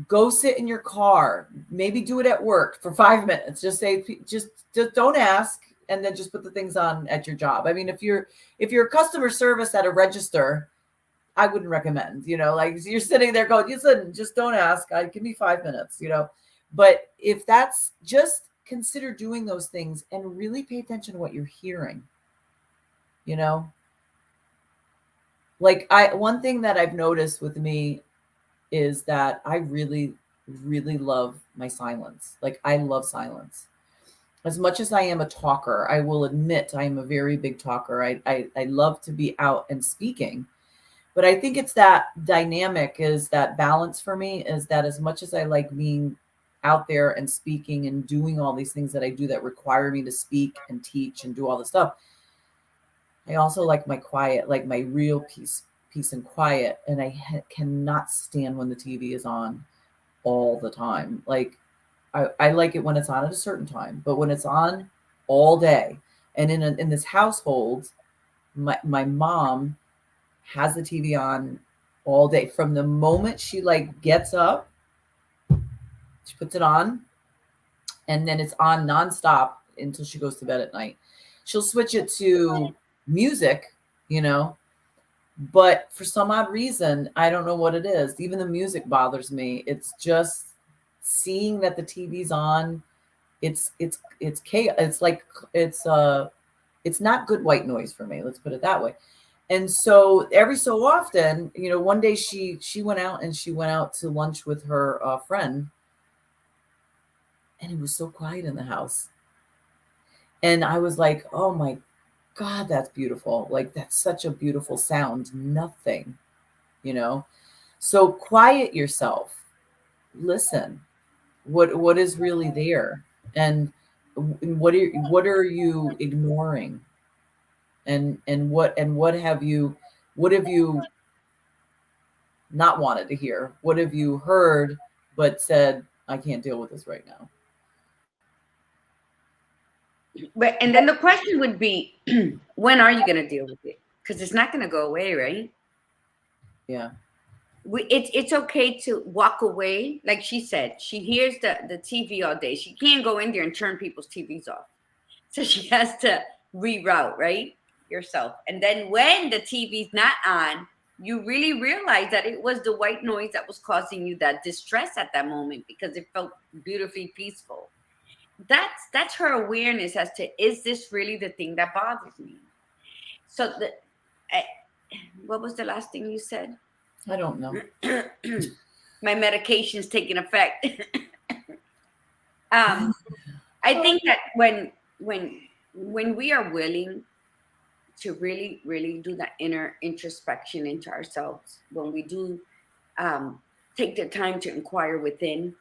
Go sit in your car, maybe do it at work for 5 minutes. Just don't ask. And then just put the things on at your job. I mean, if you're a customer service at a register, I wouldn't recommend, like you're sitting there going, listen, just don't ask. Give me 5 minutes, but if that's just consider doing those things and really pay attention to what you're hearing, like one thing that I've noticed with me is that I really, really love my silence. Like, I love silence. As much as I am a talker, I will admit I am a very big talker. I love to be out and speaking. But I think it's that dynamic, is that balance for me, is that as much as I like being out there and speaking and doing all these things that I do that require me to speak and teach and do all this stuff, I also like my quiet, like my real peace and quiet. And I cannot stand when the TV is on all the time. Like, I like it when it's on at a certain time, but when it's on all day, and in this household, my mom has the TV on all day. From the moment she like gets up, she puts it on, and then it's on nonstop until she goes to bed at night. She'll switch it to music, but for some odd reason, I don't know what it is. Even the music bothers me. It's just seeing that the TV's on. It's chaos. It's like it's not good white noise for me. Let's put it that way. And so every so often, one day she went out to lunch with her friend, and it was so quiet in the house. And I was like, oh my God, that's beautiful. Like, that's such a beautiful sound. Nothing, you know? So quiet yourself. Listen. What is really there? And what are you ignoring? And what have you not wanted to hear? What have you heard but said, I can't deal with this right now? But and then the question would be, when are you going to deal with it? Because it's not going to go away, right? Yeah. It's okay to walk away. Like she said, she hears the TV all day. She can't go in there and turn people's TVs off. So she has to reroute, right? Yourself. And then when the TV's not on, you really realize that it was the white noise that was causing you that distress at that moment because it felt beautifully peaceful. That's her awareness as to, is this really the thing that bothers me? So what was the last thing you said? I don't know. My medication's taking effect. I think that when we are willing to really, really do that inner introspection into ourselves, when we do take the time to inquire within,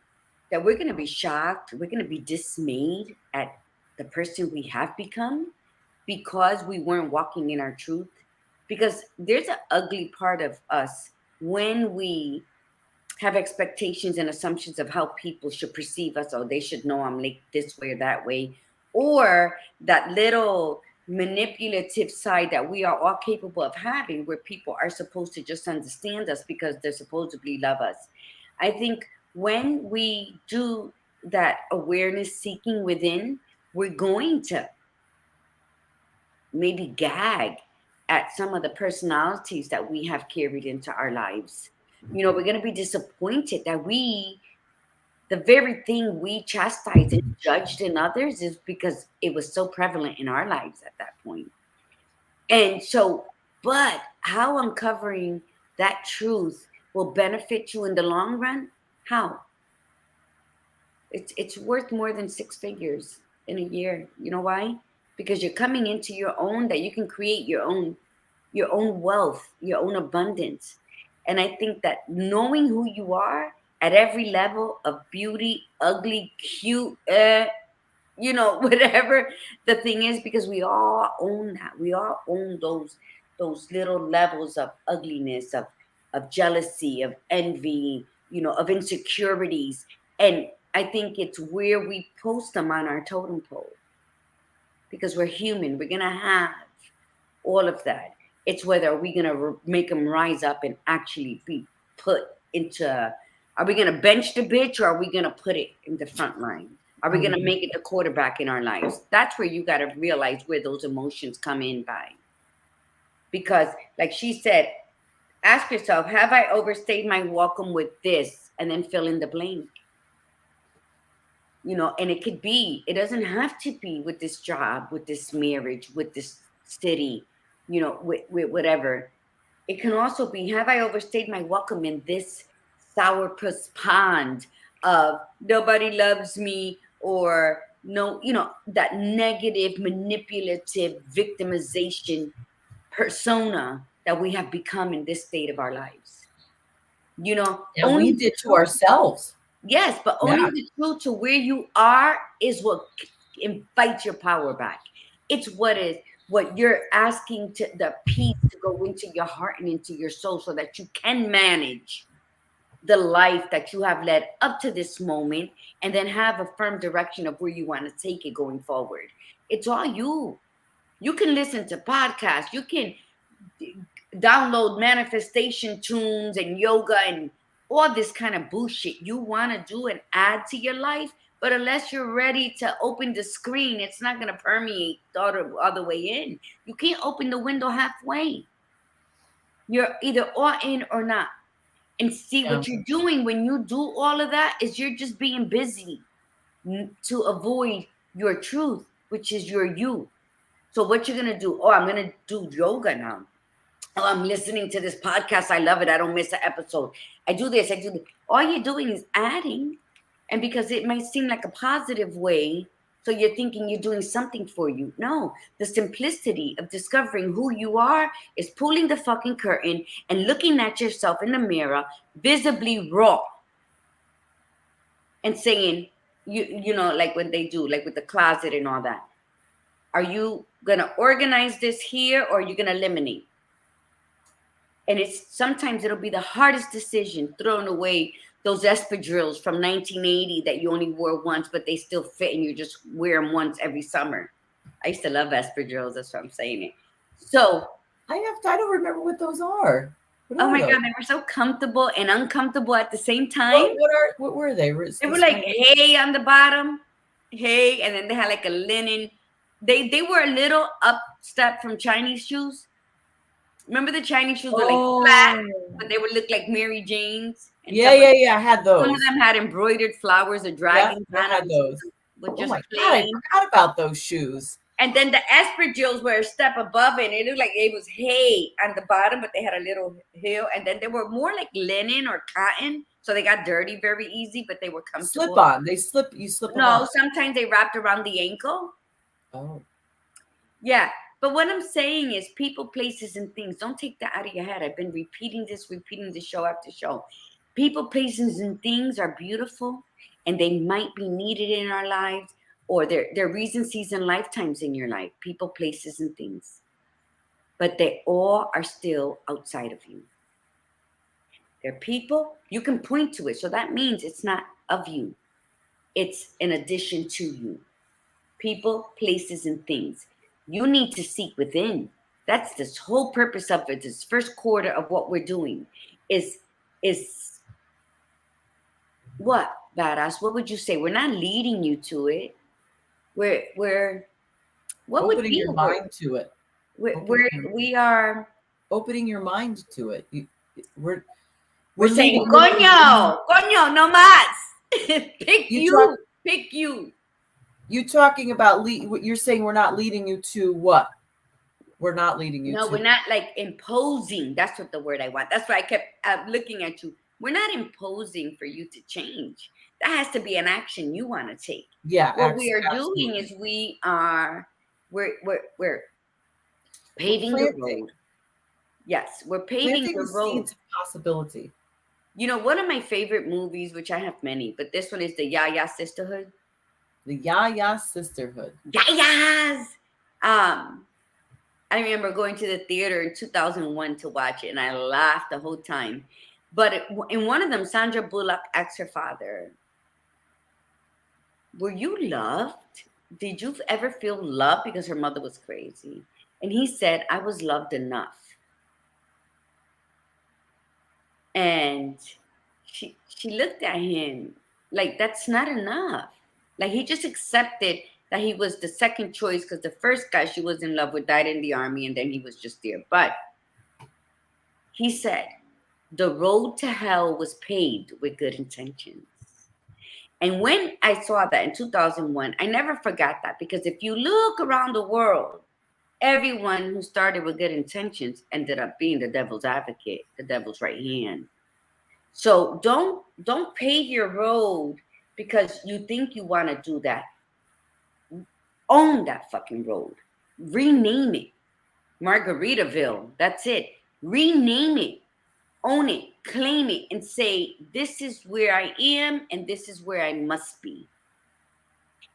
that we're going to be shocked, we're going to be dismayed at the person we have become because we weren't walking in our truth. Because there's an ugly part of us when we have expectations and assumptions of how people should perceive us, or they should know I'm like this way or that way, or that little manipulative side that we are all capable of having, where people are supposed to just understand us because they're supposedly love us. I think when we do that awareness seeking within, we're going to maybe gag at some of the personalities that we have carried into our lives. We're going to be disappointed that the very thing we chastised and judged in others is because it was so prevalent in our lives at that point. And so, but how uncovering that truth will benefit you in the long run? How? It's worth more than 6 figures in a year. You know why? Because you're coming into your own, that you can create your own wealth, your own abundance. And I think that knowing who you are at every level of beauty, ugly, cute, whatever the thing is, because we all own that. We all own those little levels of ugliness, of jealousy, of envy, of insecurities. And I think it's where we post them on our totem pole. Because we're human, we're gonna have all of that. It's whether are we gonna make them rise up and actually be put into. Are we gonna bench the bitch, or are we gonna put it in the front line? Are we gonna make it the quarterback in our lives? That's where you gotta realize where those emotions come in by. Because, like she said, ask yourself: have I overstayed my welcome with this? And then fill in the blank. And it doesn't have to be with this job, with this marriage, with this city, with whatever. It can also be, have I overstayed my welcome in this sourpuss pond of nobody loves me, or no, that negative, manipulative victimization persona that we have become in this state of our lives. And we did to ourselves. Yes, but only the truth to where you are is what invites your power back. It's what you're asking to the peace to go into your heart and into your soul, so that you can manage the life that you have led up to this moment, and then have a firm direction of where you want to take it going forward. It's all you. You can listen to podcasts. You can download manifestation tunes and yoga and all this kind of bullshit you want to do and add to your life. But unless you're ready to open the screen, it's not going to permeate the other way in. You can't open the window halfway. You're either all in or not. And see, what you're doing when you do all of that is you're just being busy to avoid your truth, which is your you. So what you're going to do? Oh, I'm going to do yoga now. Oh, I'm listening to this podcast. I love it. I don't miss an episode. I do this. All you're doing is adding. And because it might seem like a positive way So you're thinking you're doing something for you. No, the simplicity of discovering who you are is pulling the fucking curtain and looking at yourself in the mirror, visibly raw, and saying, you know, like when they do, like with the closet and all that. Are you gonna organize this here, or are you gonna eliminate? And it's sometimes it'll be the hardest decision, throwing away those espadrilles from 1980 that you only wore once, but they still fit and you just wear them once every summer. I used to love espadrilles, that's why I'm saying it. So I don't remember what those are. What oh are my those? God, they were so comfortable and uncomfortable at the same time. What were they? They were like hay on the bottom, hay, and then they had like a linen. They were a little up step from Chinese shoes. Remember the Chinese shoes were like flat, but they would look like Mary Jane's. And yeah. I had those. Some of them had embroidered flowers or dragons. Yeah, I had those. With Oh my God, I forgot about those shoes. And then the espadrilles were a step above it. It looked like it was hay on the bottom, but they had a little heel. And then they were more like linen or cotton. So they got dirty very easy, but they were comfortable. Slip on. You slip them on. No, sometimes they wrapped around the ankle. Oh. Yeah. But what I'm saying is people, places, and things. Don't take that out of your head. I've been repeating this show after show. People, places, and things are beautiful, and they might be needed in our lives, or they're recencies and lifetimes in your life. People, places, and things. But they all are still outside of you. They're people. You can point to it. So that means it's not of you. It's an addition to you. People, places, and things. You need to seek within. That's this whole purpose of it. This first quarter of what we're doing is what, badass? What would you say? We're not leading you to it. We're what opening would be your mind to it. We are opening your mind to it. We're saying, coño, no más. Pick you. You talking about you're saying we're not leading you to what? We're not leading you to. No, we're not like imposing. That's what the word I want. That's why I kept looking at you. We're not imposing for you to change. That has to be an action you want to take. Yeah. What we are doing is we're paving the road. Yes, we're paving the road. Seeds of possibility. You know, one of my favorite movies, which I have many, but this one is the Ya Sisterhood. The Ya Sisterhood. Yayas. I remember going to the theater in 2001 to watch it, and I laughed the whole time. But in one of them, Sandra Bullock asked her father, were you loved? Did you ever feel loved? Because her mother was crazy. And he said, I was loved enough. And she looked at him like, that's not enough. Like, he just accepted that he was the second choice because the first guy she was in love with died in the army, and then he was just there. But he said, the road to hell was paved with good intentions. And when I saw that in 2001, I never forgot that, because if you look around the world, everyone who started with good intentions ended up being the devil's advocate, the devil's right hand. So don't pave your road because you think you want to do that. Own that fucking road. Rename it. Margaritaville. That's it. Rename it. Own it. Claim it and say, this is where I am and this is where I must be.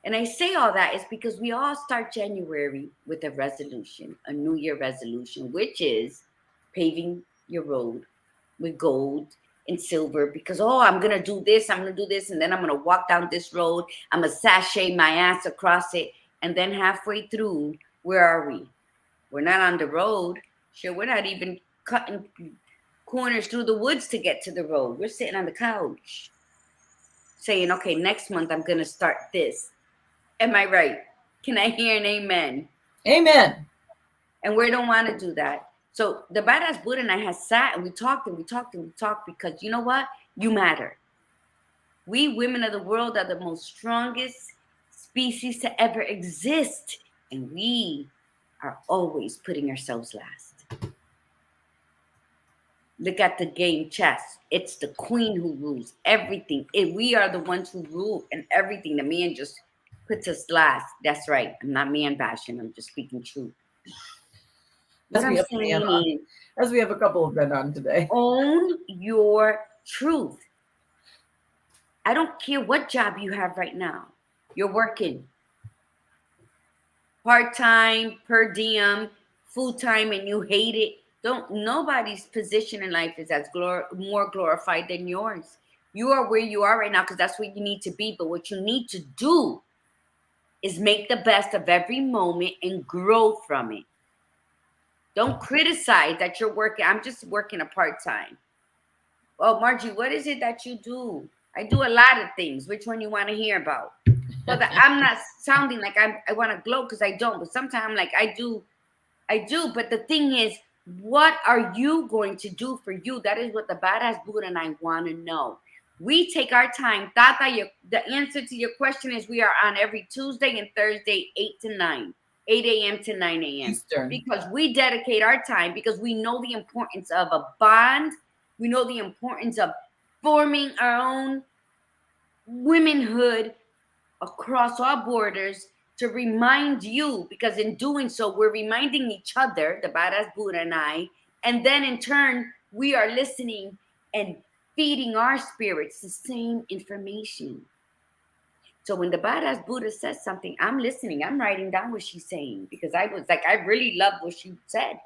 And I say all that is because we all start January with a resolution, a New Year resolution, which is paving your road with gold and silver, because, I'm going to do this, and then I'm going to walk down this road. I'm going to sashay my ass across it. And then halfway through, where are we? We're not on the road. Sure, we're not even cutting corners through the woods to get to the road. We're sitting on the couch saying, okay, next month I'm going to start this. Am I right? Can I hear an amen? Amen. And we don't want to do that. So the badass Buddha and I had sat and we talked because you know what? You matter. We women of the world are the most strongest species to ever exist. And we are always putting ourselves last. Look at the game chess. It's the queen who rules everything. We are the ones who rule and everything. The man just puts us last. That's right. I'm not man bashing. I'm just speaking truth. What I'm saying is, as we have a couple of men on today, own your truth. I don't care what job you have right now. You're working part-time, per diem, full-time, and you hate it. Nobody's position in life is as more glorified than yours. You are where you are right now because that's where you need to be. But what you need to do is make the best of every moment and grow from it. Don't criticize that you're working. I'm just working a part-time. Oh, Margie, what is it that you do? I do a lot of things. Which one you want to hear about? So that I'm not sounding like I want to gloat because I don't. But sometimes like I do. But the thing is, what are you going to do for you? That is what the badass Buddha and I want to know. We take our time. Tata, the answer to your question is we are on every Tuesday and Thursday, 8 to 9. 8 a.m. to 9 a.m. Eastern. Because we dedicate our time because we know the importance of a bond. We know the importance of forming our own womanhood across all borders to remind you, because in doing so, we're reminding each other, the badass Buddha and I, and then in turn, we are listening and feeding our spirits the same information. So when the badass Buddha says something, I'm listening. I'm writing down what she's saying because I was like, I really love what she said.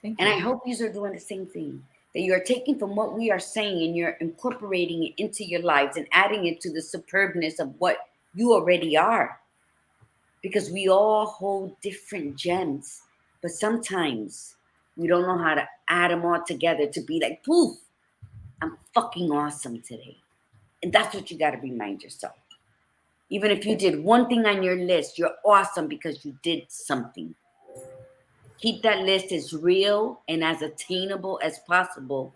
And I hope you are doing the same thing. That you are taking from what we are saying and you're incorporating it into your lives and adding it to the superbness of what you already are. Because we all hold different gems. But sometimes we don't know how to add them all together to be like, poof, I'm fucking awesome today. And that's what you got to remind yourself. Even if you did one thing on your list, you're awesome because you did something. Keep that list as real and as attainable as possible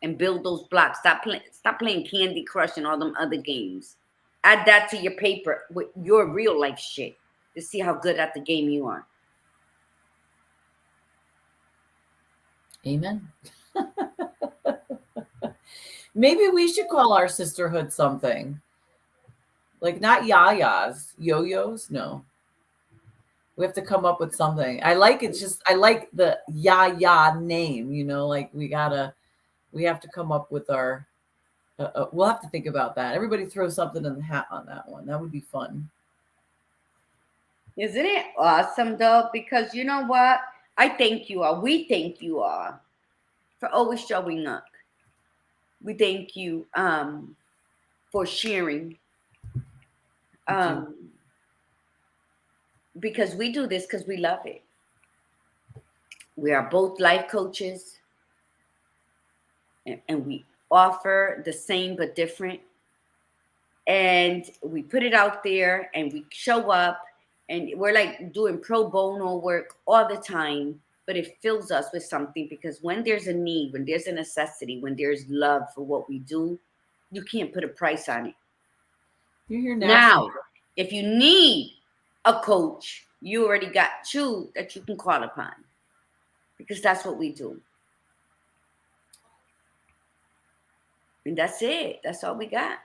and build those blocks. Stop playing Candy Crush and all them other games. Add that to your paper with your real life shit to see how good at the game you are. Amen. Maybe we should call our sisterhood something. Like not yayas, yo-yos, no. We have to come up with something. I like the ya name, like we have to come up with our, we'll have to think about that. Everybody throw something in the hat on that one. That would be fun. Isn't it awesome though? Because you know what? I thank you all. We thank you all for always showing up. We thank you for sharing. Because we do this because we love it. We are both life coaches and we offer the same but different. And we put it out there and we show up and we're like doing pro bono work all the time, but it fills us with something because when there's a need, when there's a necessity, when there's love for what we do, you can't put a price on it. You're here now. If you need a coach, you already got two that you can call upon because that's what we do. And that's it. That's all we got.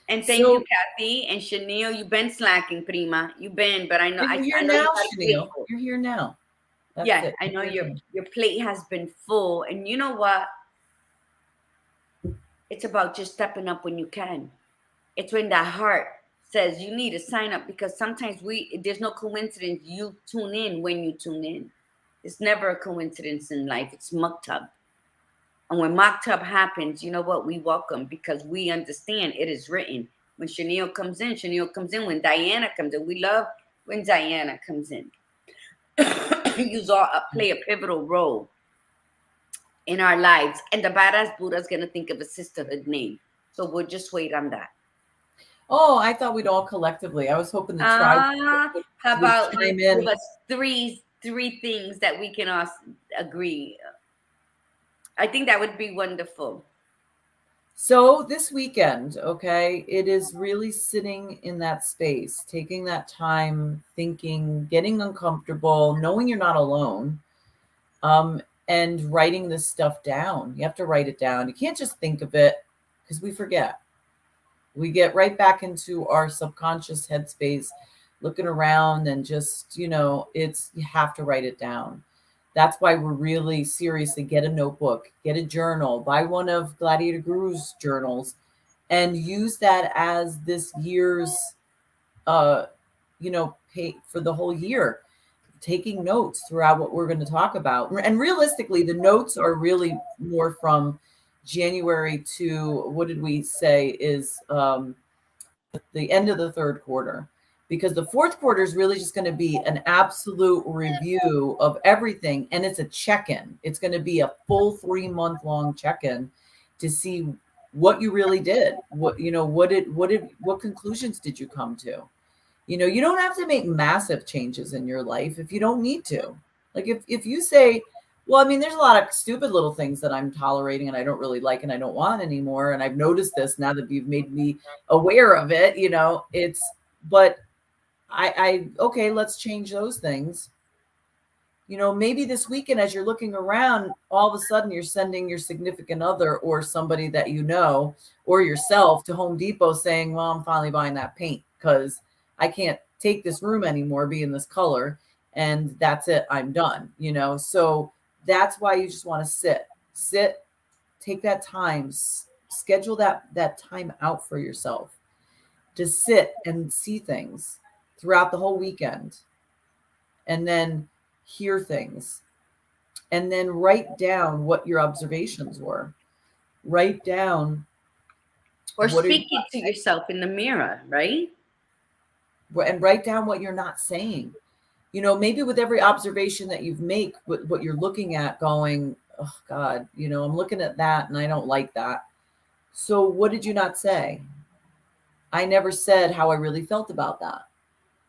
And thank you, Kathy and Chanel. You've been slacking, prima. You've been, but I know. You're here now, Chanel. You're here now. That's I know your plate has been full. And you know what? It's about just stepping up when you can. It's when that heart says you need to sign up because sometimes there's no coincidence. You tune in when you tune in. It's never a coincidence in life. It's maktab. And when maktab happens, you know what? We welcome because we understand it is written. When Chanel comes in. When Diana comes in, we love when Diana comes in. You all play a pivotal role in our lives. And the badass Buddha is going to think of a sisterhood name. So we'll just wait on that. Oh, I thought we'd all collectively. I was hoping the tribe would how about give us three things that we can all agree. I think that would be wonderful. So this weekend, okay, it is really sitting in that space, taking that time, thinking, getting uncomfortable, knowing you're not alone, and writing this stuff down. You have to write it down. You can't just think of it because we forget. We get right back into our subconscious headspace, looking around and just, it's, you have to write it down. That's why we're really seriously get a notebook, get a journal, buy one of Gladiator Guru's journals, and use that as this year's, uh, pay for the whole year, taking notes throughout what we're going to talk about. And realistically, the notes are really more from January to, what did we say, is the end of the third quarter, because the fourth quarter is really just going to be an absolute review of everything. And it's a check-in. It's going to be a full 3-month long check-in to see what you really did. What conclusions did you come to? You don't have to make massive changes in your life if you don't need to. Like if you say, well, I mean, there's a lot of stupid little things that I'm tolerating and I don't really like and I don't want anymore. And I've noticed this now that you've made me aware of it, but okay, let's change those things. Maybe this weekend, as you're looking around, all of a sudden you're sending your significant other or somebody that or yourself to Home Depot saying, well, I'm finally buying that paint because I can't take this room anymore, be in this color, and that's it. I'm done, So that's why you just want to sit, take that time, schedule that time out for yourself to sit and see things throughout the whole weekend, and then hear things, and then write down what your observations were. Write down, or speak it to yourself in the mirror, right? And write down what you're not saying. Maybe with every observation that you've made, what you're looking at going, oh God, I'm looking at that and I don't like that. So what did you not say? I never said how I really felt about that.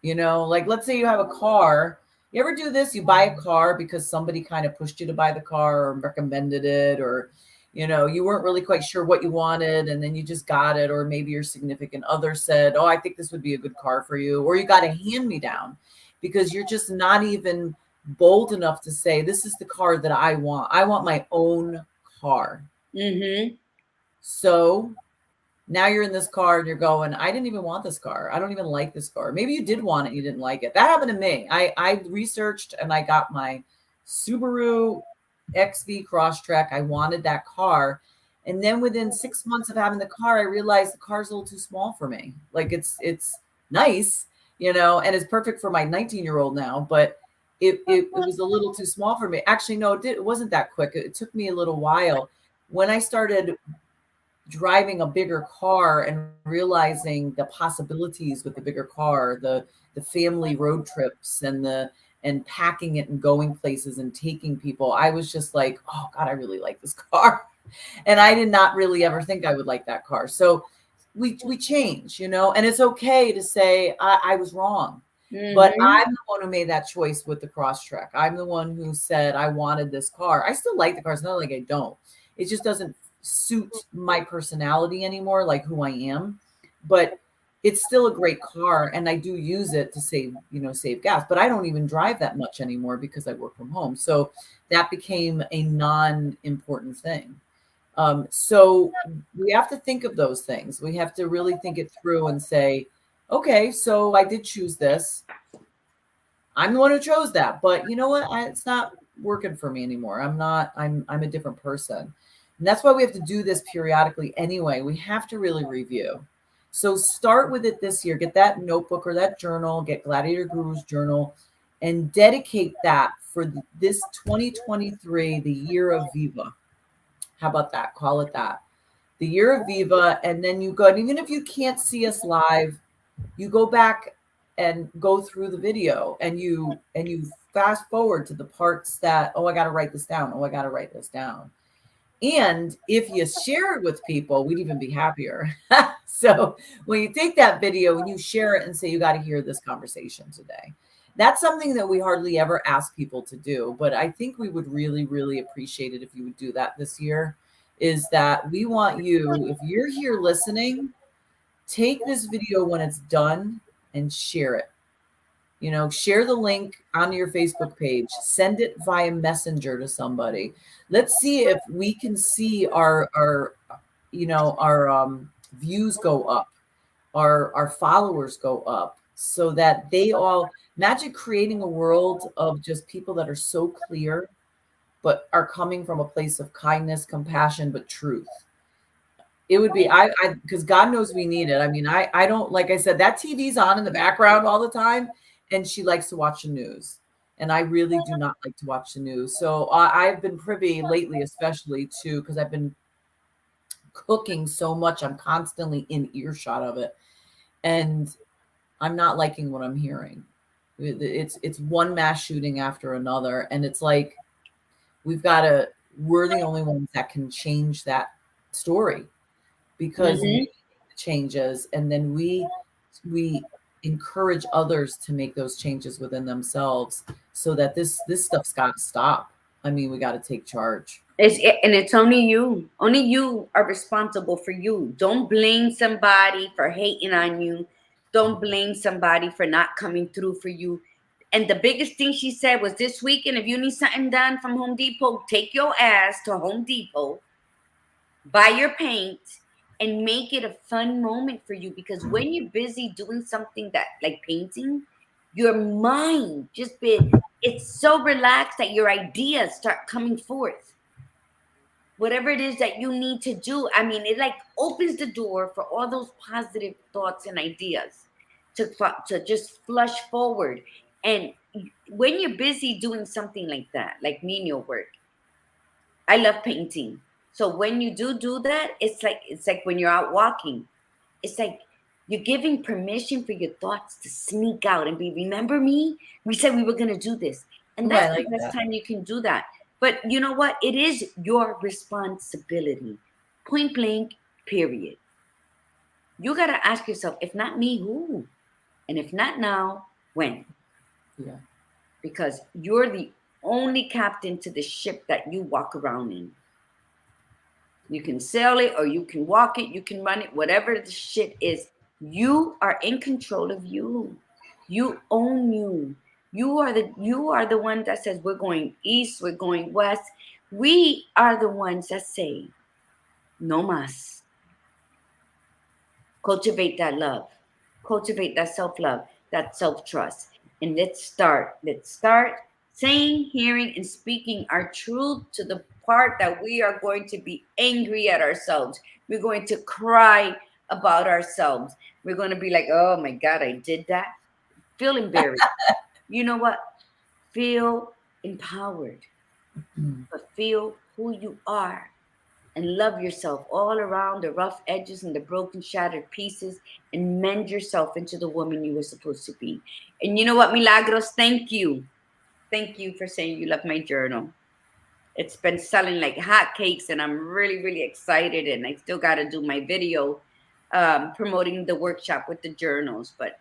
Like, let's say you have a car. You ever do this? You buy a car because somebody kind of pushed you to buy the car or recommended it, or, you weren't really quite sure what you wanted and then you just got it. Or maybe your significant other said, oh, I think this would be a good car for you. Or you got a hand-me-down because you're just not even bold enough to say, this is the car that I want. I want my own car. Mm-hmm. So now you're in this car and you're going, I didn't even want this car. I don't even like this car. Maybe you did want it, you didn't like it. That happened to me. I researched and I got my Subaru XV Crosstrek. I wanted that car. And then within 6 months of having the car, I realized the car's a little too small for me. Like it's nice, and it's perfect for my 19-year-old now, but it was a little too small for me. Actually, no, it wasn't that quick. It took me a little while. When I started driving a bigger car and realizing the possibilities with the bigger car, the family road trips and packing it and going places and taking people, I was just like, oh God, I really like this car. And I did not really ever think I would like that car. So we change, and it's okay to say I was wrong. Mm-hmm. But I'm the one who made that choice with the Crosstrek. I'm the one who said I wanted this car. I still like the car. It's not like I don't. It just doesn't suit my personality anymore, like who I am. But it's still a great car, and I do use it to save gas. But I don't even drive that much anymore because I work from home. So that became a non-important thing. So we have to think of those things. We have to really think it through and say, okay, so I did choose this. I'm the one who chose that, but you know what? It's not working for me anymore. I'm a different person. And that's why we have to do this periodically anyway. We have to really review. So start with it this year. Get that notebook or that journal, get Gladiator Guru's journal, and dedicate that for this 2023, the year of Viva. How about that? Call it that. The year of Viva. And then you go, and even if you can't see us live, you go back and go through the video and you fast forward to the parts that, oh, I got to write this down. Oh, I got to write this down. And if you share it with people, we'd even be happier. So when you take that video and you share it and say, you got to hear this conversation today. That's something that we hardly ever ask people to do. But I think we would really, really appreciate it if you would do that this year. Is that we want you, if you're here listening, take this video when it's done and share it. Share the link on your Facebook page, send it via Messenger to somebody. Let's see if we can see our views go up our followers go up, so that they all imagine creating a world of just people that are so clear, but are coming from a place of kindness, compassion, but truth. It would be I because God knows we need it. I mean, I don't, like I said, that TV's on in the background all the time, and she likes to watch the news, and I really do not like to watch the news. So I've been privy lately, especially to, because I've been cooking so much, I'm constantly in earshot of it, and I'm not liking what I'm hearing. It's one mass shooting after another, and it's like we're the only ones that can change that story, because we Mm-hmm. make the changes, and then we encourage others to make those changes within themselves, so that this stuff's got to stop. I mean, we got to take charge. And it's only you. Only you are responsible for you. Don't blame somebody for hating on you. Don't blame somebody for not coming through for you. And the biggest thing she said was, this weekend, if you need something done from Home Depot, take your ass to Home Depot, buy your paint, and make it a fun moment for you. Because when you're busy doing something that, like painting, your mind just it's so relaxed that your ideas start coming forth. Whatever it is that you need to do, I mean, it like opens the door for all those positive thoughts and ideas to just flush forward. And when you're busy doing something like that, like menial work, I love painting. So when you do that, it's like when you're out walking, it's like you're giving permission for your thoughts to sneak out and be, remember me? We said we were gonna do this. And Ooh, I that's the like best that. time you can do that. But you know what? It is your responsibility. Point blank, period. You gotta ask yourself, if not me, who? And if not now, when? Yeah. Because you're the only captain to the ship that you walk around in. You can sail it or you can walk it, you can run it, whatever the shit is. You are in control of you. You own you. You are the one that says we're going east, we're going west. We are the ones that say no mas. Cultivate that love. Cultivate that self-love, that self-trust. And Let's start saying, hearing, and speaking our truth to the part that we are going to be angry at ourselves. We're going to cry about ourselves. We're going to be like, oh my God, I did that. Feel embarrassed. You know what? Feel empowered, Mm. but feel who you are, and love yourself all around the rough edges and the broken, shattered pieces, and mend yourself into the woman you were supposed to be. And you know what, Milagros? Thank you. Thank you for saying you love my journal. It's been selling like hotcakes, and I'm really, really excited. And I still got to do my video promoting the workshop with the journals, but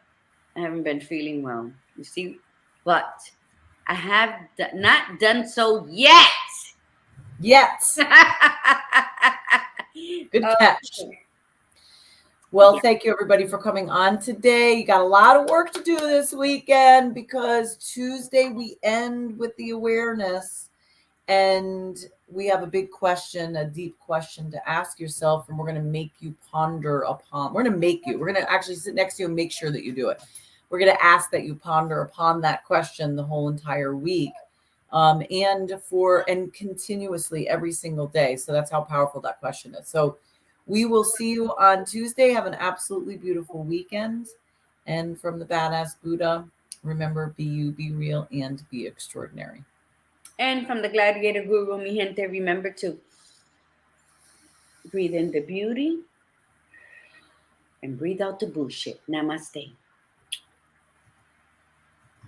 I haven't been feeling well. You see, but I have not done so yet. Yes. Good catch. Okay. Well, Yeah. thank you everybody for coming on today. You got a lot of work to do this weekend, because Tuesday we end with the awareness, and we have a big question, a deep question to ask yourself, and we're going to make you ponder upon. We're going to actually sit next to you and make sure that you do it. We're going to ask that you ponder upon that question the whole entire week, and continuously every single day. So that's how powerful that question is. So we will see you on Tuesday. Have an absolutely beautiful weekend. And from the Badass Buddha, remember, be you, be real, and be extraordinary. And from the Gladiator Guru, mi gente, remember to breathe in the beauty and breathe out the bullshit. Namaste.